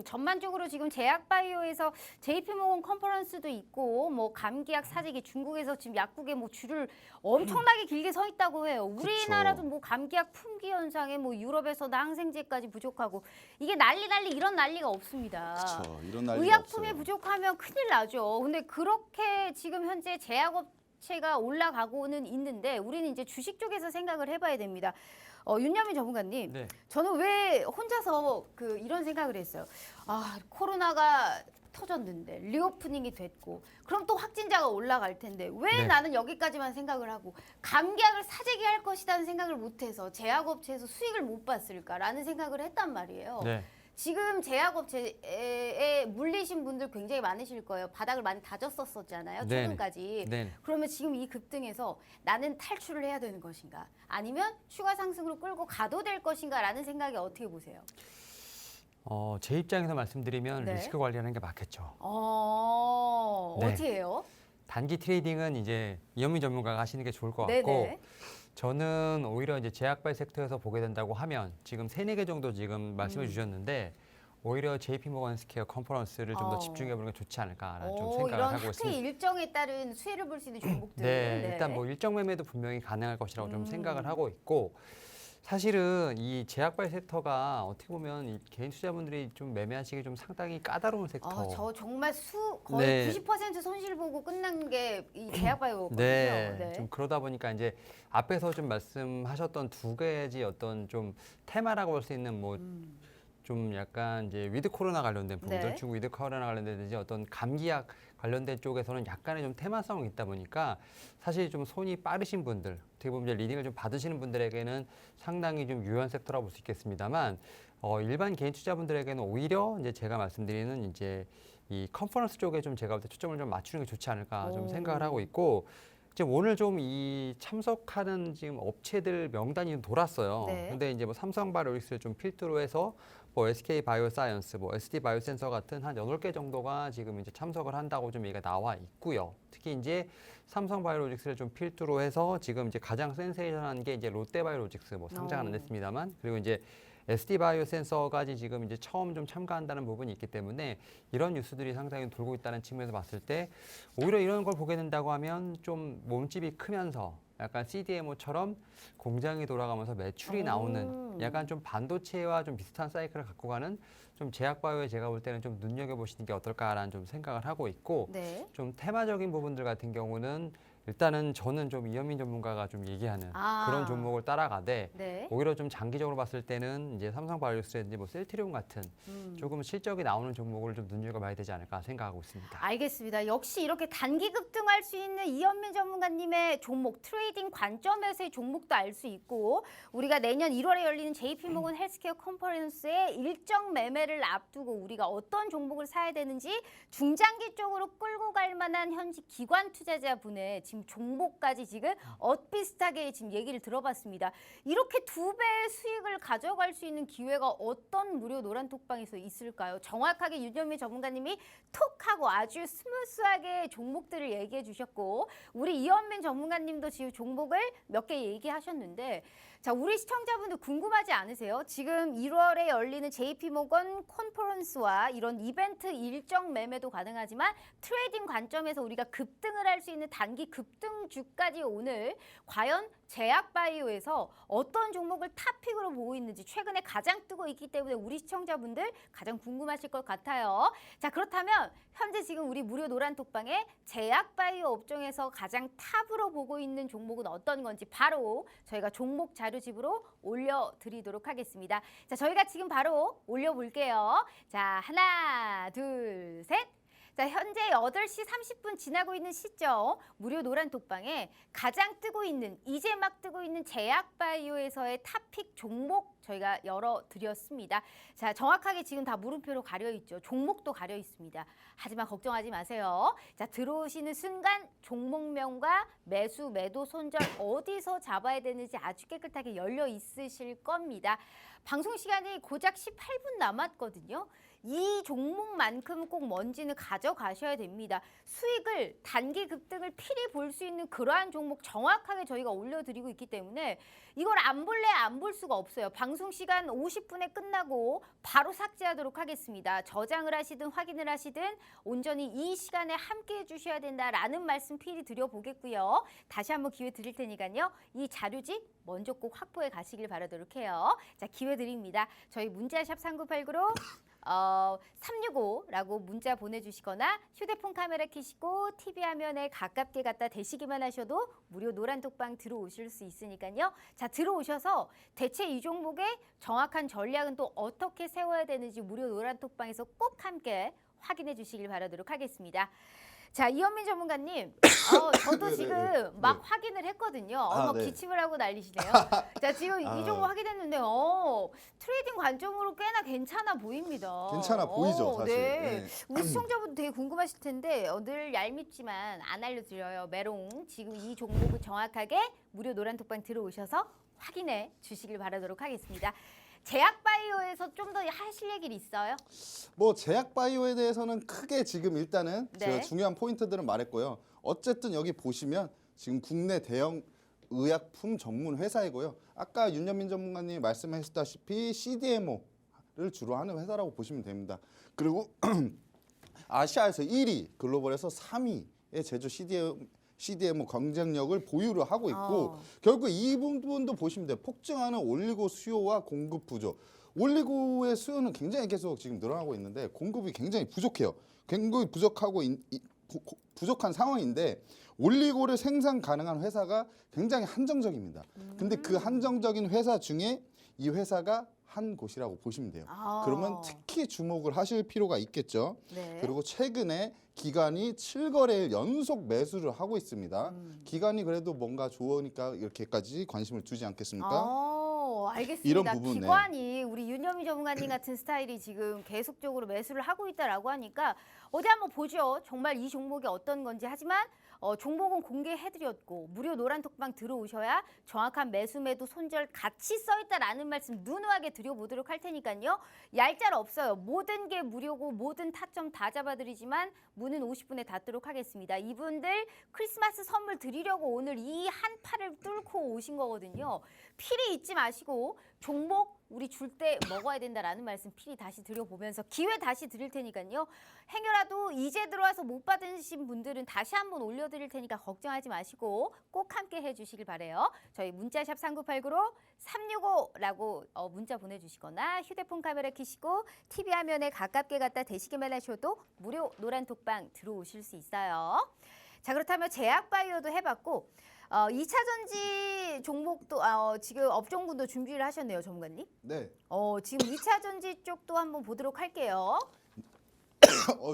전반적으로 지금 제약바이오에서 JP모건 컨퍼런스도 있고 뭐 감기약 사재기 중국에서 지금 약국에 뭐 줄을 엄청나게 길게 서 있다고 해요. 우리나라도 뭐 감기약 품귀 현상에 뭐 유럽에서는 항생제까지 부족하고 이게 난리 이런 난리가 없습니다. 그렇죠. 이런 난리가 의약품이 없어요. 부족하면 큰일 나죠. 근데 그렇게 지금 현재 제약업체가 올라가고는 있는데 우리는 이제 주식 쪽에서 생각을 해봐야 됩니다. 윤여민 전문가님, 네. 저는 왜 혼자서 이런 생각을 했어요. 아, 코로나가 터졌는데 리오프닝이 됐고 그럼 또 확진자가 올라갈 텐데 왜 네. 나는 여기까지만 생각을 하고 감기약을 사재기할 것이라는 생각을 못해서 제약업체에서 수익을 못 봤을까라는 생각을 했단 말이에요. 네. 지금 제약업체에 물리신 분들 굉장히 많으실 거예요. 바닥을 많이 다졌었잖아요. 네네. 최근까지. 네. 그러면 지금 이 급등에서 나는 탈출을 해야 되는 것인가? 아니면 추가 상승으로 끌고 가도 될 것인가? 라는 생각이 어떻게 보세요? 제 입장에서 말씀드리면 네. 리스크 관리하는 게 맞겠죠. 네. 어떻게 해요? 단기 트레이딩은 이제 이현민 전문가가 하시는 게 좋을 것 같고 네네. 저는 오히려 이제 제약발 섹터에서 보게 된다고 하면 지금 3-4개 정도 지금 말씀해 주셨는데 오히려 JP모건 헬스케어 컨퍼런스를 좀 더 집중해 보는 게 좋지 않을까라는 좀 생각을 이런 하고 학회 있습니다. 일정에 따른 수혜를 볼 수 있는 종목들. 네, 일단 뭐 일정 매매도 분명히 가능할 것이라고 좀 생각을 하고 있고 사실은 이 제약발 섹터가 어떻게 보면 이 개인 투자분들이 좀 매매하시기 좀 상당히 까다로운 섹터. 저 정말 거의 네. 90% 손실 보고 끝난 게 이 제약바이오거든요. 네, 좀 그러다 보니까 이제 앞에서 좀 말씀하셨던 두 가지 어떤 좀 테마라고 볼 수 있는 뭐 좀 약간 이제 위드 코로나 관련된 부분들, 네. 중국 위드 코로나 관련된 어떤 감기약 관련된 쪽에서는 약간의 좀 테마성이 있다 보니까 사실 좀 손이 빠르신 분들, 어떻게 보면 이제 리딩을 좀 받으시는 분들에게는 상당히 좀 유효한 섹터라고 볼 수 있겠습니다만 일반 개인 투자분들에게는 오히려 이제 제가 말씀드리는 이제 이 컨퍼런스 쪽에 좀 제가 볼 때 초점을 좀 맞추는 게 좋지 않을까 좀 생각을 하고 있고 지금 오늘 좀 이 참석하는 지금 업체들 명단이 좀 돌았어요. 네. 근데 이제 뭐 삼성바이오로직스를 좀 필두로 해서 뭐 SK 바이오사이언스, 뭐 SD 바이오센서 같은 한 8개 정도가 지금 이제 참석을 한다고 좀 얘기가 나와 있고요. 특히 이제 삼성바이오로직스를 좀 필두로 해서 지금 이제 가장 센세이션한 게 이제 롯데바이오로직스 뭐 상장은 안 됐습니다만 그리고 이제 SD 바이오센서까지 지금 이제 처음 좀 참가한다는 부분이 있기 때문에 이런 뉴스들이 상당히 돌고 있다는 측면에서 봤을 때 오히려 이런 걸 보게 된다고 하면 좀 몸집이 크면서 약간 CDMO처럼 공장이 돌아가면서 매출이 나오는 약간 좀 반도체와 좀 비슷한 사이클을 갖고 가는 좀 제약바이오에 제가 볼 때는 좀 눈여겨보시는 게 어떨까라는 좀 생각을 하고 있고 네. 좀 테마적인 부분들 같은 경우는 일단은 저는 좀 이현민 전문가가 좀 얘기하는 아. 그런 종목을 따라가되 네. 오히려 좀 장기적으로 봤을 때는 이제 삼성바이오로스라든지 뭐 셀트리온 같은 조금 실적이 나오는 종목을 좀 눈여겨봐야 되지 않을까 생각하고 있습니다. 알겠습니다. 역시 이렇게 단기 급등할 수 있는 이현민 전문가님의 종목, 트레이딩 관점에서의 종목도 알 수 있고 우리가 내년 1월에 열리는 JP모건 헬스케어 컨퍼런스의 일정 매매를 앞두고 우리가 어떤 종목을 사야 되는지 중장기 쪽으로 끌고 갈 만한 현지 기관 투자자분의 지금 종목까지 지금 엇비슷하게 지금 얘기를 들어봤습니다. 이렇게 2배의 수익을 가져갈 수 있는 기회가 어떤 무료 노란톡방에서 있을까요? 정확하게 윤현미 전문가님이 톡 하고 아주 스무스하게 종목들을 얘기해 주셨고 우리 이현민 전문가님도 지금 종목을 몇 개 얘기하셨는데 자, 우리 시청자분들 궁금하지 않으세요? 지금 1월에 열리는 JP모건 컨퍼런스와 이런 이벤트 일정 매매도 가능하지만 트레이딩 관점에서 우리가 급등을 할 수 있는 단기 급등주까지 오늘 과연 제약바이오에서 어떤 종목을 탑픽으로 보고 있는지 최근에 가장 뜨고 있기 때문에 우리 시청자분들 가장 궁금하실 것 같아요. 자, 그렇다면 현재 지금 우리 무료 노란톡방에 제약바이오 업종에서 가장 탑으로 보고 있는 종목은 어떤 건지 바로 저희가 종목 자료집으로 올려드리도록 하겠습니다. 자, 저희가 지금 바로 올려볼게요. 자, 하나, 둘, 셋. 자, 현재 8시 30분 지나고 있는 시점 무료 노란톡방에 가장 뜨고 있는 이제 막 뜨고 있는 제약바이오에서의 탑픽 종목 저희가 열어드렸습니다. 자, 정확하게 지금 다 물음표로 가려 있죠. 종목도 가려 있습니다. 하지만 걱정하지 마세요. 자, 들어오시는 순간 종목명과 매수, 매도, 손절 어디서 잡아야 되는지 아주 깨끗하게 열려 있으실 겁니다. 방송 시간이 고작 18분 남았거든요. 이 종목만큼 꼭 뭔지는 가져가셔야 됩니다. 수익을 단기 급등을 필히 볼 수 있는 그러한 종목 정확하게 저희가 올려드리고 있기 때문에 이걸 안 볼래 안 볼 수가 없어요. 방송 시간 50분에 끝나고 바로 삭제하도록 하겠습니다. 저장을 하시든 확인을 하시든 온전히 이 시간에 함께 해주셔야 된다라는 말씀 필히 드려보겠고요. 다시 한번 기회 드릴 테니까요. 이 자료집 먼저 꼭 확보해 가시길 바라도록 해요. 자, 기회 드립니다. 저희 문자샵 3989로 365라고 문자 보내주시거나 휴대폰 카메라 켜시고 TV 화면에 가깝게 갖다 대시기만 하셔도 무료 노란톡방 들어오실 수 있으니까요. 자, 들어오셔서 대체 이 종목의 정확한 전략은 또 어떻게 세워야 되는지 무료 노란톡방에서 꼭 함께 확인해 주시길 바라도록 하겠습니다. 자, 이현민 전문가님, 저도 지금 막 확인을 했거든요. 어머, 네. 기침을 하고 난리시네요. 자, 지금 이 종목 확인했는데, 트레이딩 관점으로 꽤나 괜찮아 보입니다. 괜찮아 보이죠, 사실. 네. 네. 우리 시청자분들 되게 궁금하실 텐데, 늘 얄밉지만 안 알려드려요. 메롱. 지금 이 종목을 정확하게 무료 노란톡방 들어오셔서 확인해 주시길 바라도록 하겠습니다. 제약바이오에서 좀 더 하실 얘기 있어요? 뭐 제약바이오에 대해서는 크게 지금 일단은 네. 제가 중요한 포인트들은 말했고요. 어쨌든 여기 보시면 지금 국내 대형 의약품 전문 회사이고요. 아까 윤현민 전문가님이 말씀하셨다시피 CDMO를 주로 하는 회사라고 보시면 됩니다. 그리고 아시아에서 1위, 글로벌에서 3위의 제조 CDMO 경쟁력을 보유를 하고 있고 결국 이 부분도 보시면 돼요. 폭증하는 올리고 수요와 공급 부족. 올리고의 수요는 굉장히 계속 지금 늘어나고 있는데 공급이 굉장히 부족해요. 굉장히 부족한 상황인데 올리고를 생산 가능한 회사가 굉장히 한정적입니다. 근데 그 한정적인 회사 중에 이 회사가 한 곳이라고 보시면 돼요. 그러면 특히 주목을 하실 필요가 있겠죠. 네. 그리고 최근에 기관이 7거래일 연속 매수를 하고 있습니다. 기관이 그래도 뭔가 좋으니까 이렇게까지 관심을 두지 않겠습니까? 알겠습니다. 이런 부분에. 기관이 우리 윤현미 전문가님 같은 스타일이 지금 계속적으로 매수를 하고 있다라고 하니까 어디 한번 보죠. 정말 이 종목이 어떤 건지. 하지만 종목은 공개해드렸고 무료 노란톡방 들어오셔야 정확한 매수, 매도, 손절 같이 써있다라는 말씀 누누하게 드려보도록 할 테니까요. 얄짤 없어요. 모든 게 무료고 모든 타점 다 잡아드리지만 문은 50분에 닫도록 하겠습니다. 이분들 크리스마스 선물 드리려고 오늘 이 한 팔을 뚫고 오신 거거든요. 필히 잊지 마시고 종목 우리 줄 때 먹어야 된다라는 말씀 필히 다시 드려보면서 기회 다시 드릴 테니까요. 행여라도 이제 들어와서 못 받으신 분들은 다시 한번 올려드릴 테니까 걱정하지 마시고 꼭 함께 해주시길 바래요. 저희 문자샵 3989로 365라고 문자 보내주시거나 휴대폰 카메라 켜시고 TV 화면에 가깝게 갖다 대시기만 하셔도 무료 노란톡방 들어오실 수 있어요. 자, 그렇다면 제약바이오도 해봤고 2차 전지 종목도 지금 업종군도 준비를 하셨네요, 전문가님. 네. 지금 2차 전지 쪽도 한번 보도록 할게요.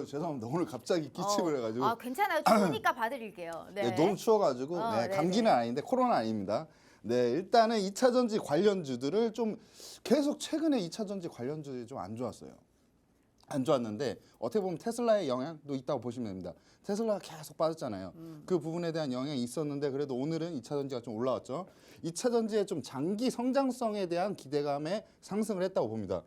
죄송합니다. 오늘 갑자기 기침을 해가지고. 괜찮아요. 추우니까 봐드릴게요. 네. 네, 너무 추워가지고 네네. 감기는 아닌데 코로나 아닙니다. 네, 일단은 2차 전지 관련주들을 좀 계속 최근에 2차 전지 관련주들이 좀 안 좋았어요. 안 좋았는데 어떻게 보면 테슬라의 영향도 있다고 보시면 됩니다. 테슬라가 계속 빠졌잖아요. 그 부분에 대한 영향이 있었는데 그래도 오늘은 2차 전지가 좀 올라왔죠. 2차 전지의 좀 장기 성장성에 대한 기대감에 상승을 했다고 봅니다.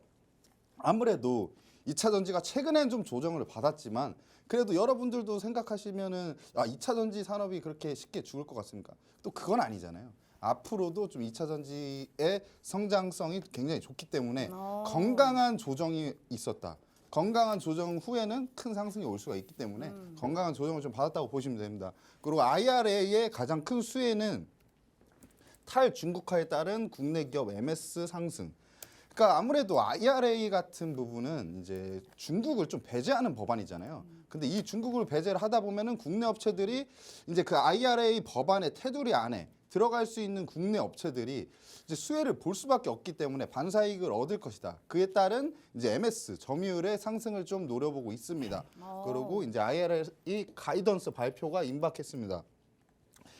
아무래도 2차 전지가 최근엔 좀 조정을 받았지만 그래도 여러분들도 생각하시면은 2차 전지 산업이 그렇게 쉽게 죽을 것 같습니까? 또 그건 아니잖아요. 앞으로도 좀 2차 전지의 성장성이 굉장히 좋기 때문에 건강한 조정이 있었다. 건강한 조정 후에는 큰 상승이 올 수가 있기 때문에 건강한 조정을 좀 받았다고 보시면 됩니다. 그리고 IRA의 가장 큰 수혜는 탈중국화에 따른 국내 기업 MS 상승. 그러니까 아무래도 IRA 같은 부분은 이제 중국을 좀 배제하는 법안이잖아요. 근데 이 중국을 배제를 하다 보면은 국내 업체들이 이제 그 IRA 법안의 테두리 안에 들어갈 수 있는 국내 업체들이 이제 수혜를 볼 수밖에 없기 때문에 반사이익을 얻을 것이다. 그에 따른 이제 MS 점유율의 상승을 좀 노려보고 있습니다. 그리고 이제 IRA 가이던스 발표가 임박했습니다.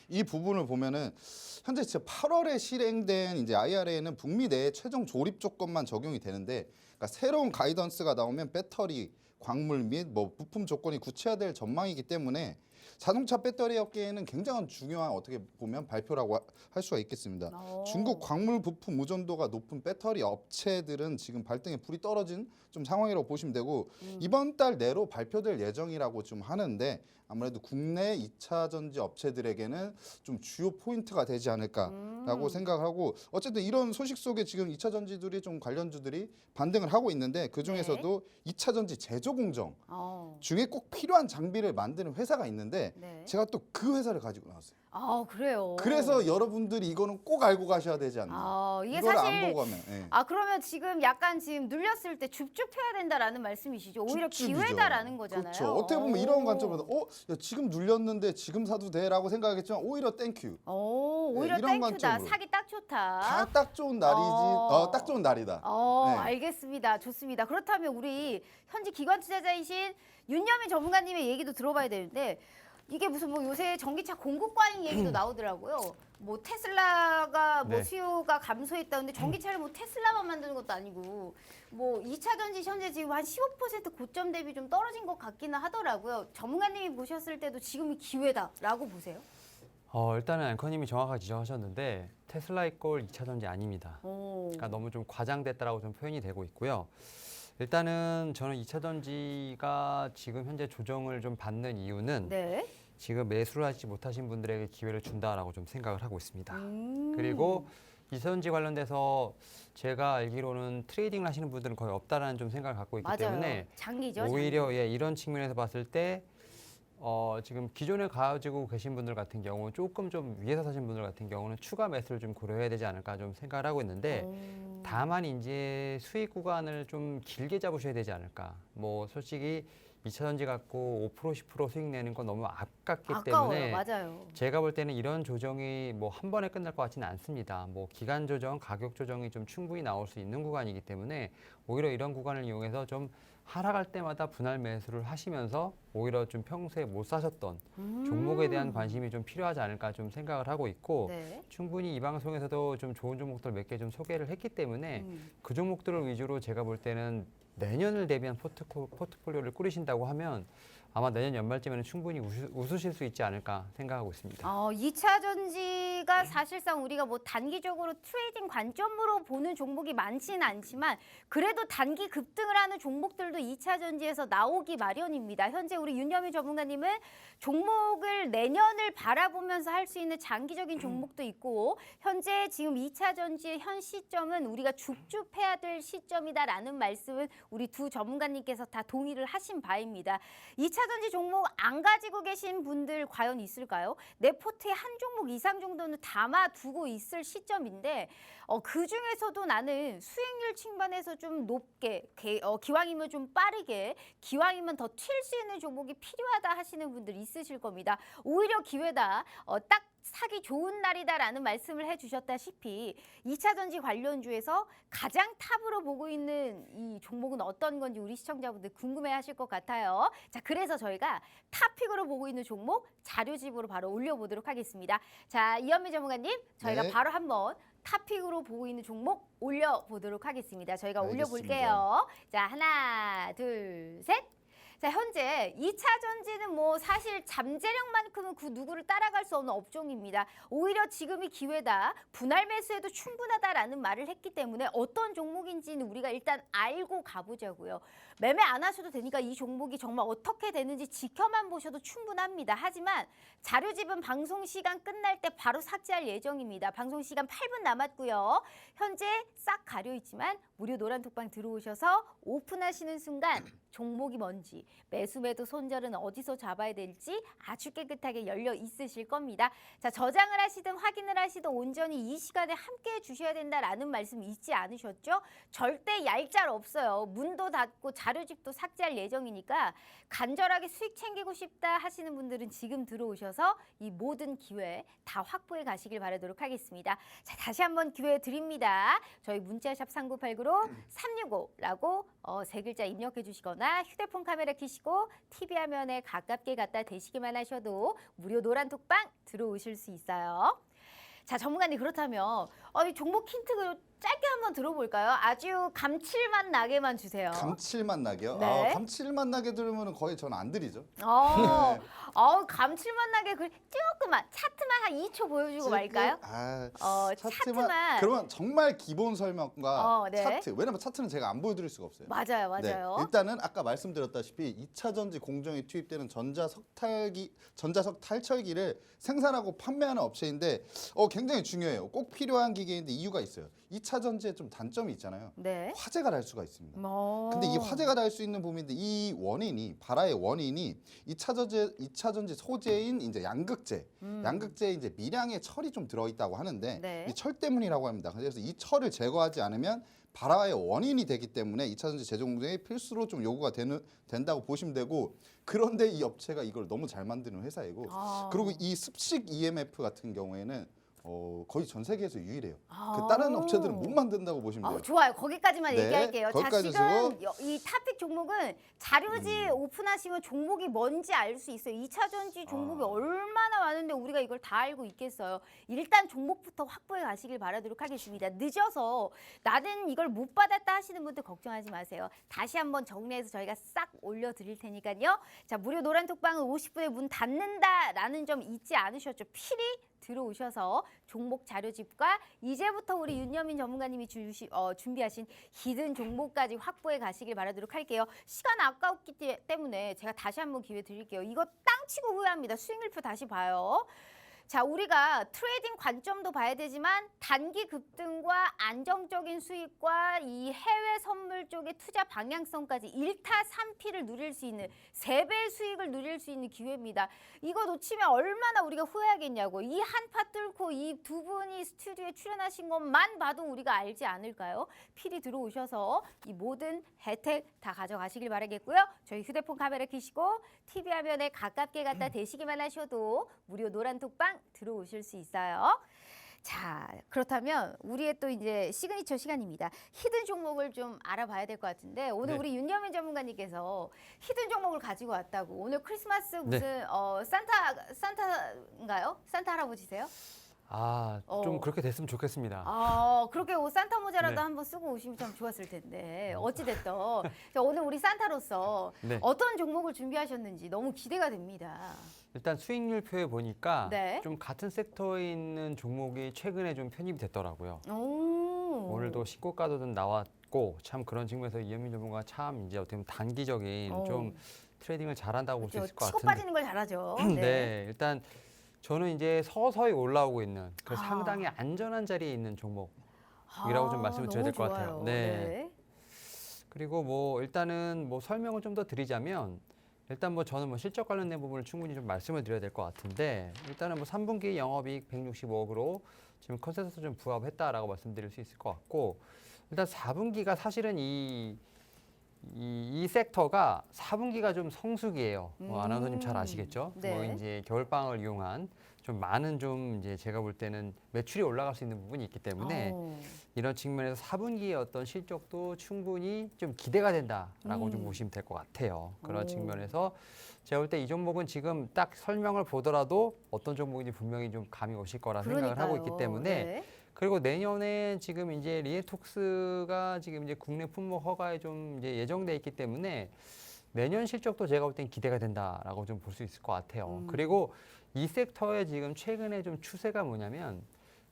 이 부분을 보면은 현재 8월에 실행된 이제 IRA는 북미 내 최종 조립 조건만 적용이 되는데, 그러니까 새로운 가이던스가 나오면 배터리, 광물 및 부품 조건이 구체화될 전망이기 때문에 자동차 배터리 업계에는 굉장히 중요한 어떻게 보면 발표라고 할 수가 있겠습니다. 중국 광물 부품 의존도가 높은 배터리 업체들은 지금 발등에 불이 떨어진 좀 상황이라고 보시면 되고 이번 달 내로 발표될 예정이라고 좀 하는데 아무래도 국내 2차 전지 업체들에게는 좀 주요 포인트가 되지 않을까라고 생각하고 어쨌든 이런 소식 속에 지금 2차 전지들이 좀 관련주들이 반등을 하고 있는데 그 중에서도 2차 전지 제조 공정 중에 꼭 필요한 장비를 만드는 회사가 있는데 제가 또 그 회사를 가지고 나왔어요. 그래요. 그래서 여러분들이 이거는 꼭 알고 가셔야 되지 않나. 이게 이거를 사실 안 보고 가면. 예. 그러면 지금 약간 지금 눌렸을 때 줍줍해야 된다라는 말씀이시죠? 오히려 줍줍이죠. 기회다라는 거잖아요. 그렇죠. 어떻게 보면 이런 관점에서 야, 지금 눌렸는데 지금 사도 돼라고 생각하겠지만 오히려 땡큐. 오히려 이런 땡큐다. 관점으로. 사기 딱 좋다. 다 딱 좋은 날이지. 딱 좋은 날이다. 네. 알겠습니다. 좋습니다. 그렇다면 우리 현지 기관 투자자이신 윤여민 전문가님의 얘기도 들어봐야 되는데 이게 무슨 요새 전기차 공급 과잉 얘기도 나오더라고요. 테슬라가 네. 수요가 감소했다. 근데 전기차를 테슬라만 만드는 것도 아니고 2차 전지 현재 지금 한 15% 고점 대비 좀 떨어진 것 같기는 하더라고요. 전문가님이 보셨을 때도 지금이 기회다라고 보세요? 일단은 앵커님이 정확하게 지적하셨는데 테슬라의 꼴 2차 전지 아닙니다. 그러니까 너무 좀 과장됐다라고 좀 표현이 되고 있고요. 일단은 저는 2차 전지가 지금 현재 조정을 좀 받는 이유는 지금 매수를 하지 못하신 분들에게 기회를 준다라고 좀 생각을 하고 있습니다. 그리고 2차 전지 관련돼서 제가 알기로는 트레이딩을 하시는 분들은 거의 없다라는 좀 생각을 갖고 있기 때문에 장기죠. 오히려 이런 측면에서 봤을 때 지금 기존에 가지고 계신 분들 같은 경우는 조금 좀 위에서 사신 분들 같은 경우는 추가 매수를 좀 고려해야 되지 않을까 좀 생각을 하고 있는데 다만 이제 수익 구간을 좀 길게 잡으셔야 되지 않을까. 솔직히 2차 전지 갖고 5% 10% 수익 내는 건 너무 아깝기 때문에 맞아요. 제가 볼 때는 이런 조정이 한 번에 끝날 것 같지는 않습니다. 기간 조정, 가격 조정이 좀 충분히 나올 수 있는 구간이기 때문에 오히려 이런 구간을 이용해서 좀 하락할 때마다 분할 매수를 하시면서 오히려 좀 평소에 못 사셨던 종목에 대한 관심이 좀 필요하지 않을까 좀 생각을 하고 있고 충분히 이 방송에서도 좀 좋은 종목들 몇 개 좀 소개를 했기 때문에 그 종목들을 위주로 제가 볼 때는 내년을 대비한 포트폴리오를 꾸리신다고 하면 아마 내년 연말쯤에는 충분히 웃으실 수 있지 않을까 생각하고 있습니다. 2차 전지가 사실상 우리가 단기적으로 트레이딩 관점으로 보는 종목이 많지는 않지만 그래도 단기 급등을 하는 종목들도 2차 전지에서 나오기 마련입니다. 현재 우리 윤여민 전문가님은 종목을 내년을 바라보면서 할 수 있는 장기적인 종목도 있고 현재 지금 2차 전지의 현 시점은 우리가 줍줍해야 될 시점이다라는 말씀은 우리 두 전문가님께서 다 동의를 하신 바입니다. 2차 2차전지 종목 안 가지고 계신 분들 과연 있을까요? 내 포트에 한 종목 이상 정도는 담아두고 있을 시점인데 그 중에서도 나는 수익률 측면에서 좀 높게 기왕이면 좀 빠르게 기왕이면 더 튈 수 있는 종목이 필요하다 하시는 분들 있으실 겁니다. 오히려 기회다. 딱 사기 좋은 날이다라는 말씀을 해주셨다시피 2차전지 관련주에서 가장 탑으로 보고 있는 이 종목은 어떤 건지 우리 시청자분들 궁금해하실 것 같아요. 자, 그래서 저희가 탑픽으로 보고 있는 종목 자료집으로 바로 올려보도록 하겠습니다. 자, 이현미 전문가님, 저희가 네. 바로 한번 탑픽으로 보고 있는 종목 올려보도록 하겠습니다. 저희가 알겠습니다. 올려볼게요. 자, 하나, 둘, 셋. 자, 현재 2차전지는 뭐 사실 잠재력만큼은 그 누구를 따라갈 수 없는 업종입니다. 오히려 지금이 기회다. 분할 매수해도 충분하다라는 말을 했기 때문에 어떤 종목인지는 우리가 일단 알고 가보자고요. 매매 안 하셔도 되니까 이 종목이 정말 어떻게 되는지 지켜만 보셔도 충분합니다. 하지만 자료집은 방송 시간 끝날 때 바로 삭제할 예정입니다. 방송 시간 8분 남았고요. 현재 싹 가려 있지만 무료 노란 톡방 들어오셔서 오픈하시는 순간 종목이 뭔지, 매수 매도 손절은 어디서 잡아야 될지 아주 깨끗하게 열려 있으실 겁니다. 자, 저장을 하시든 확인을 하시든 온전히 이 시간에 함께 해주셔야 된다라는 말씀 잊지 않으셨죠? 절대 얄짤 없어요. 문도 닫고 자료집도 삭제할 예정이니까 간절하게 수익 챙기고 싶다 하시는 분들은 지금 들어오셔서 이 모든 기회 다 확보해 가시길 바라도록 하겠습니다. 자, 다시 한번 기회 드립니다. 저희 문자샵 3989로 365라고 세 글자 입력해 주시거나 휴대폰 카메라 켜시고 TV 화면에 가깝게 갖다 대시기만 하셔도 무료 노란 톡방 들어오실 수 있어요. 자, 전문가님 그렇다면 이 종목 힌트 짧게 한번 들어볼까요? 아주 감칠맛 나게만 주세요. 감칠맛 나게요? 네. 감칠맛 나게 들으면 거의 저는 안 드리죠. 어, 네. 감칠맛 나게 조금만 차트만 한 2초 보여주고 말까요? 차트만. 그러면 정말 기본 설명과 네. 차트. 왜냐면 차트는 제가 안 보여드릴 수가 없어요. 맞아요, 네, 맞아요. 일단은 아까 말씀드렸다시피 2차전지 공정에 투입되는 전자석 탈철기를 생산하고 판매하는 업체인데 굉장히 중요해요. 꼭 필요한 기계인데 이유가 있어요. 2차전지에 좀 단점이 있잖아요. 네. 화재가 날 수가 있습니다. 뭐. 근데 이 화재가 날 수 있는 부분인데 이 원인이 발화의 원인이 2차전지 소재인 이제 양극재, 양극재에 이제 미량의 철이 좀 들어 있다고 하는데 네. 이 철 때문이라고 합니다. 그래서 이 철을 제거하지 않으면 발화의 원인이 되기 때문에 2차전지 제조 공정에 필수로 좀 요구가 된다고 보시면 되고 그런데 이 업체가 이걸 너무 잘 만드는 회사이고 그리고 이 습식 EMF 같은 경우에는 거의 전 세계에서 유일해요. 그 다른 업체들은 못 만든다고 보시면 돼요. 좋아요. 거기까지만 네, 얘기할게요. 거기까지 자, 지금 하시고. 이 탑픽 종목은 자료지 오픈하시면 종목이 뭔지 알 수 있어요. 2차전지 종목이 얼마나 많은데 우리가 이걸 다 알고 있겠어요. 일단 종목부터 확보해 가시길 바라도록 하겠습니다. 늦어서 나는 이걸 못 받았다 하시는 분들 걱정하지 마세요. 다시 한번 정리해서 저희가 싹 올려드릴 테니까요. 자, 무료 노란 톡방은 50분에 문 닫는다라는 점 잊지 않으셨죠? 필히 들어오셔서 종목 자료집과 이제부터 우리 윤여민 전문가님이 준비하신 히든 종목까지 확보해 가시길 바라도록 할게요. 시간 아까웠기 때문에 제가 다시 한번 기회 드릴게요. 이거 땅 치고 후회합니다. 수익률표 다시 봐요. 자, 우리가 트레이딩 관점도 봐야 되지만 단기 급등과 안정적인 수익과 이 해외 선물 쪽의 투자 방향성까지 1타 3피를 누릴 수 있는 3배의 수익을 누릴 수 있는 기회입니다. 이거 놓치면 얼마나 우리가 후회하겠냐고. 이 한파 뚫고 이 두 분이 스튜디오에 출연하신 것만 봐도 우리가 알지 않을까요? 필히 들어오셔서 이 모든 혜택 다 가져가시길 바라겠고요. 저희 휴대폰 카메라 켜시고 TV 화면에 가깝게 갖다 대시기만 하셔도 무료 노란 톡방 들어오실 수 있어요. 자, 그렇다면 우리의 또 이제 시그니처 시간입니다. 히든 종목을 좀 알아봐야 될 것 같은데 오늘 네. 우리 윤여민 전문가님께서 히든 종목을 가지고 왔다고. 오늘 크리스마스 네. 무슨 산타인가요? 산타 할아버지세요? 좀 그렇게 됐으면 좋겠습니다. 그렇게 산타 모자라도 네. 한번 쓰고 오시면 참 좋았을 텐데 어찌됐든 자, 오늘 우리 산타로서 네. 어떤 종목을 준비하셨는지 너무 기대가 됩니다. 일단 수익률표에 보니까 네. 좀 같은 섹터에 있는 종목이 최근에 좀 편입이 됐더라고요. 오늘도 신고가도 좀 나왔고 참 그런 측면에서 이현민 전문가가 참 이제 어떻게 보면 단기적인 좀 트레이딩을 잘한다고 볼 수 있을 것 치고 같은데. 빠지는 걸 잘하죠. 네, 일단 저는 이제 서서히 올라오고 있는 그 상당히 안전한 자리에 있는 종목이라고 좀 말씀을 드려야 될 것 같아요. 네. 그리고 뭐 일단은 뭐 설명을 좀 더 드리자면 일단 뭐 저는 뭐 실적 관련된 부분을 충분히 좀 말씀을 드려야 될 것 같은데 일단은 뭐 3분기 영업이익 165억으로 지금 컨센서스 좀 부합했다라고 말씀드릴 수 있을 것 같고 일단 4분기가 사실은 이 섹터가 4분기가 좀 성수기예요. 뭐 아나운서님 잘 아시겠죠? 네. 뭐 이제 겨울방학을 이용한 좀 많은 좀 이제 제가 볼 때는 매출이 올라갈 수 있는 부분이 있기 때문에 이런 측면에서 4분기의 어떤 실적도 충분히 좀 기대가 된다라고 좀 보시면 될 것 같아요. 그런 오. 측면에서 제가 볼 때 이 종목은 지금 딱 설명을 보더라도 어떤 종목인지 분명히 좀 감이 오실 거라 생각을 하고 있기 때문에 네. 그리고 내년에 지금 이제 리에톡스가 지금 이제 국내 품목 허가에 좀 이제 예정돼 있기 때문에 내년 실적도 제가 볼 땐 기대가 된다라고 좀 볼 수 있을 것 같아요. 그리고 이 섹터의 지금 최근에 좀 추세가 뭐냐면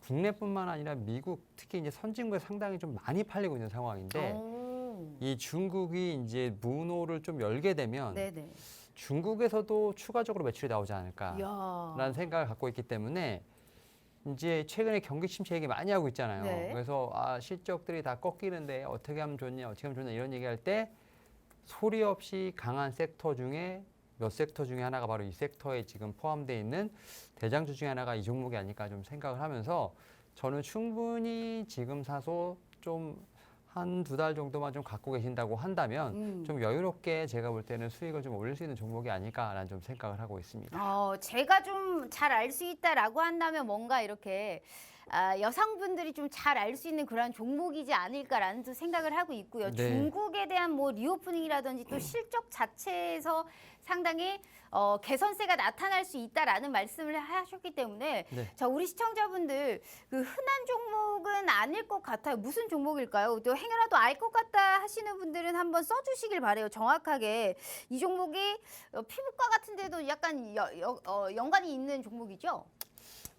국내뿐만 아니라 미국 특히 이제 선진국에 상당히 좀 많이 팔리고 있는 상황인데 이 중국이 이제 문호를 좀 열게 되면 네네. 중국에서도 추가적으로 매출이 나오지 않을까라는 이야. 생각을 갖고 있기 때문에 이제 최근에 경기 침체 얘기 많이 하고 있잖아요. 네. 그래서 실적들이 다 꺾이는데 어떻게 하면 좋냐, 어떻게 하면 좋냐 이런 얘기할 때 소리 없이 강한 섹터 중에 몇 섹터 중에 하나가 바로 이 섹터에 지금 포함되어 있는 대장주 중에 하나가 이 종목이 아닐까 좀 생각을 하면서 저는 충분히 지금 사서 좀 한두 달 정도만 좀 갖고 계신다고 한다면 좀 여유롭게 제가 볼 때는 수익을 좀 올릴 수 있는 종목이 아닐까라는 좀 생각을 하고 있습니다. 제가 좀 잘 알 수 있다라고 한다면 뭔가 이렇게 여성분들이 좀 잘 알 수 있는 그런 종목이지 않을까라는 또 생각을 하고 있고요. 네. 중국에 대한 뭐 리오프닝이라든지 또 실적 자체에서 상당히 개선세가 나타날 수 있다라는 말씀을 하셨기 때문에 네. 자, 우리 시청자분들 그 흔한 종목은 아닐 것 같아요. 무슨 종목일까요? 또 행여라도 알 것 같다 하시는 분들은 한번 써주시길 바래요. 정확하게 이 종목이 피부과 같은 데도 약간 연관이 있는 종목이죠?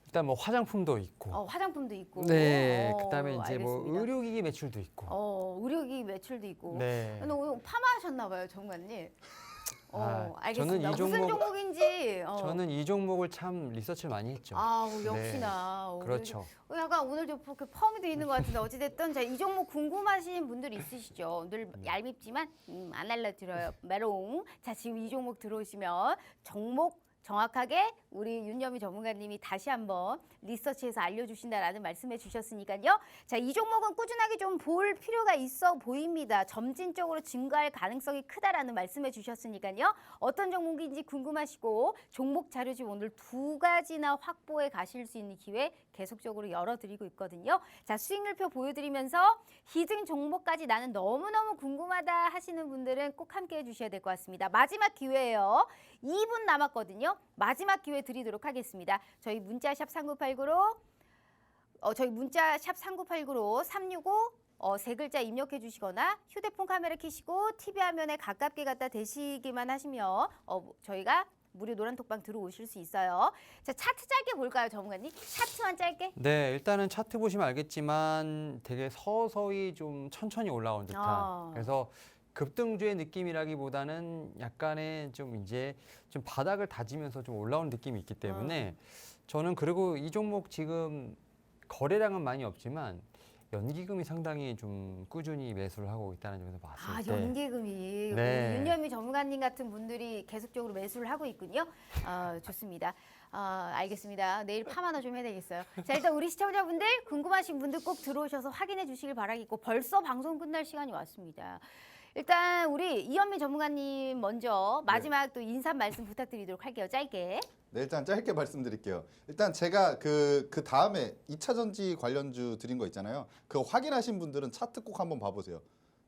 일단 뭐 화장품도 있고, 화장품도 있고. 네, 그다음에 이제 뭐 알겠습니다. 의료기기 매출도 있고, 의료기 매출도 있고. 네. 근데 오늘 파마하셨나 봐요, 전문가님. 알겠습니다. 저는 이 무슨 종목- 종목인지. 저는 이 종목을 참 리서치를 많이 했죠. 역시나. 네, 그렇죠. 약간 오늘 좀 이렇게 펌이 돼 있는 것 같은데 어찌됐든 자, 이 종목 궁금하신 분들 있으시죠? 늘 얄밉지만 안 알려드려요. 메롱. 자, 지금 이 종목 들어오시면 종목 정확하게 우리 윤여미 전문가님이 다시 한번 리서치해서 알려주신다라는 말씀해 주셨으니까요. 자, 이 종목은 꾸준하게 좀 볼 필요가 있어 보입니다. 점진적으로 증가할 가능성이 크다라는 말씀해 주셨으니까요. 어떤 종목인지 궁금하시고 종목 자료집 오늘 2가지나 확보해 가실 수 있는 기회 계속적으로 열어드리고 있거든요. 자, 수익률표 보여드리면서 히든 종목까지 나는 너무너무 궁금하다 하시는 분들은 꼭 함께 해주셔야 될 것 같습니다. 마지막 기회예요. 2분 남았거든요. 마지막 기회 드리도록 하겠습니다. 저희 문자샵 3989로 저희 문자샵 3989로 365 세 글자 입력해 주시거나 휴대폰 카메라 켜시고 TV 화면에 가깝게 갖다 대시기만 하시면 저희가 무료 노란톡방 들어오실 수 있어요. 자, 차트 짧게 볼까요, 전문가님? 차트만 짧게? 네, 일단은 차트 보시면 알겠지만 되게 서서히 좀 천천히 올라온 듯한. 그래서 급등주의 느낌이라기보다는 약간의 좀 이제 좀 바닥을 다지면서 좀 올라온 느낌이 있기 때문에 저는 그리고 이 종목 지금 거래량은 많이 없지만 연기금이 상당히 좀 꾸준히 매수를 하고 있다는 점에서 봤을 때 연기금이 네. 윤여미 전문가님 같은 분들이 계속적으로 매수를 하고 있군요. 좋습니다. 알겠습니다. 내일 파마나 좀 해야 되겠어요. 자, 일단 우리 시청자분들 궁금하신 분들 꼭 들어오셔서 확인해 주시길 바라겠고 벌써 방송 끝날 시간이 왔습니다. 일단 우리 이현미 전문가님 먼저 마지막 또 인사 말씀 부탁드리도록 할게요. 짧게. 네, 일단 짧게 말씀드릴게요. 일단 제가 그 다음에 2차 전지 관련주 드린 거 있잖아요. 그거 확인하신 분들은 차트 꼭 한번 봐보세요.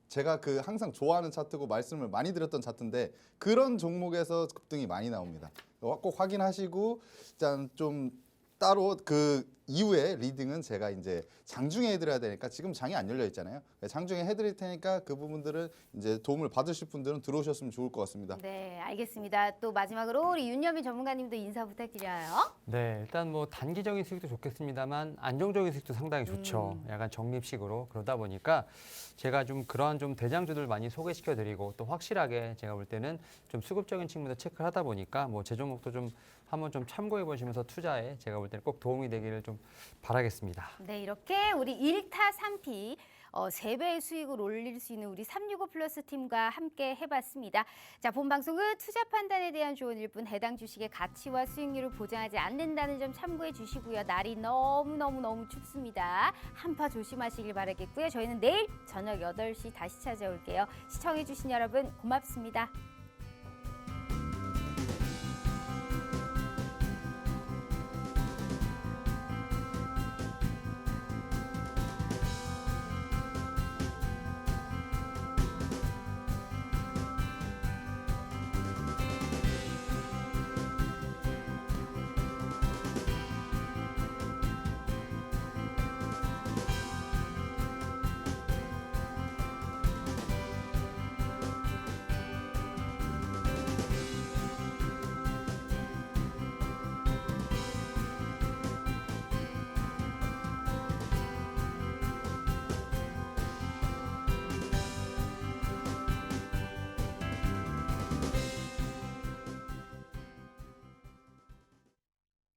제가 그 항상 좋아하는 차트고 말씀을 많이 드렸던 차트인데 그런 종목에서 급등이 많이 나옵니다. 꼭 확인하시고 일단 좀 따로 그 이후에 리딩은 제가 이제 장중에 해드려야 되니까 지금 장이 안 열려 있잖아요. 장중에 해드릴 테니까 그 부분들은 이제 도움을 받으실 분들은 들어오셨으면 좋을 것 같습니다. 네, 알겠습니다. 또 마지막으로 우리 윤여미 전문가님도 인사 부탁드려요. 네, 일단 뭐 단기적인 수익도 좋겠습니다만 안정적인 수익도 상당히 좋죠. 약간 적립식으로 그러다 보니까 제가 좀 그러한 좀 대장주들 많이 소개시켜드리고 또 확실하게 제가 볼 때는 좀 수급적인 측면도 체크를 하다 보니까 뭐 제 종목도 좀 한번 좀 참고해 보시면서 투자에 제가 볼 때는 꼭 도움이 되기를 좀 바라겠습니다. 네, 이렇게 우리 1타 3피 3배의 수익을 올릴 수 있는 우리 365 플러스 팀과 함께 해봤습니다. 자, 본 방송은 투자 판단에 대한 조언일 뿐 해당 주식의 가치와 수익률을 보장하지 않는다는 점 참고해 주시고요. 날이 너무 춥습니다. 한파 조심하시길 바라겠고요. 저희는 내일 저녁 8시 다시 찾아올게요. 시청해 주신 여러분 고맙습니다.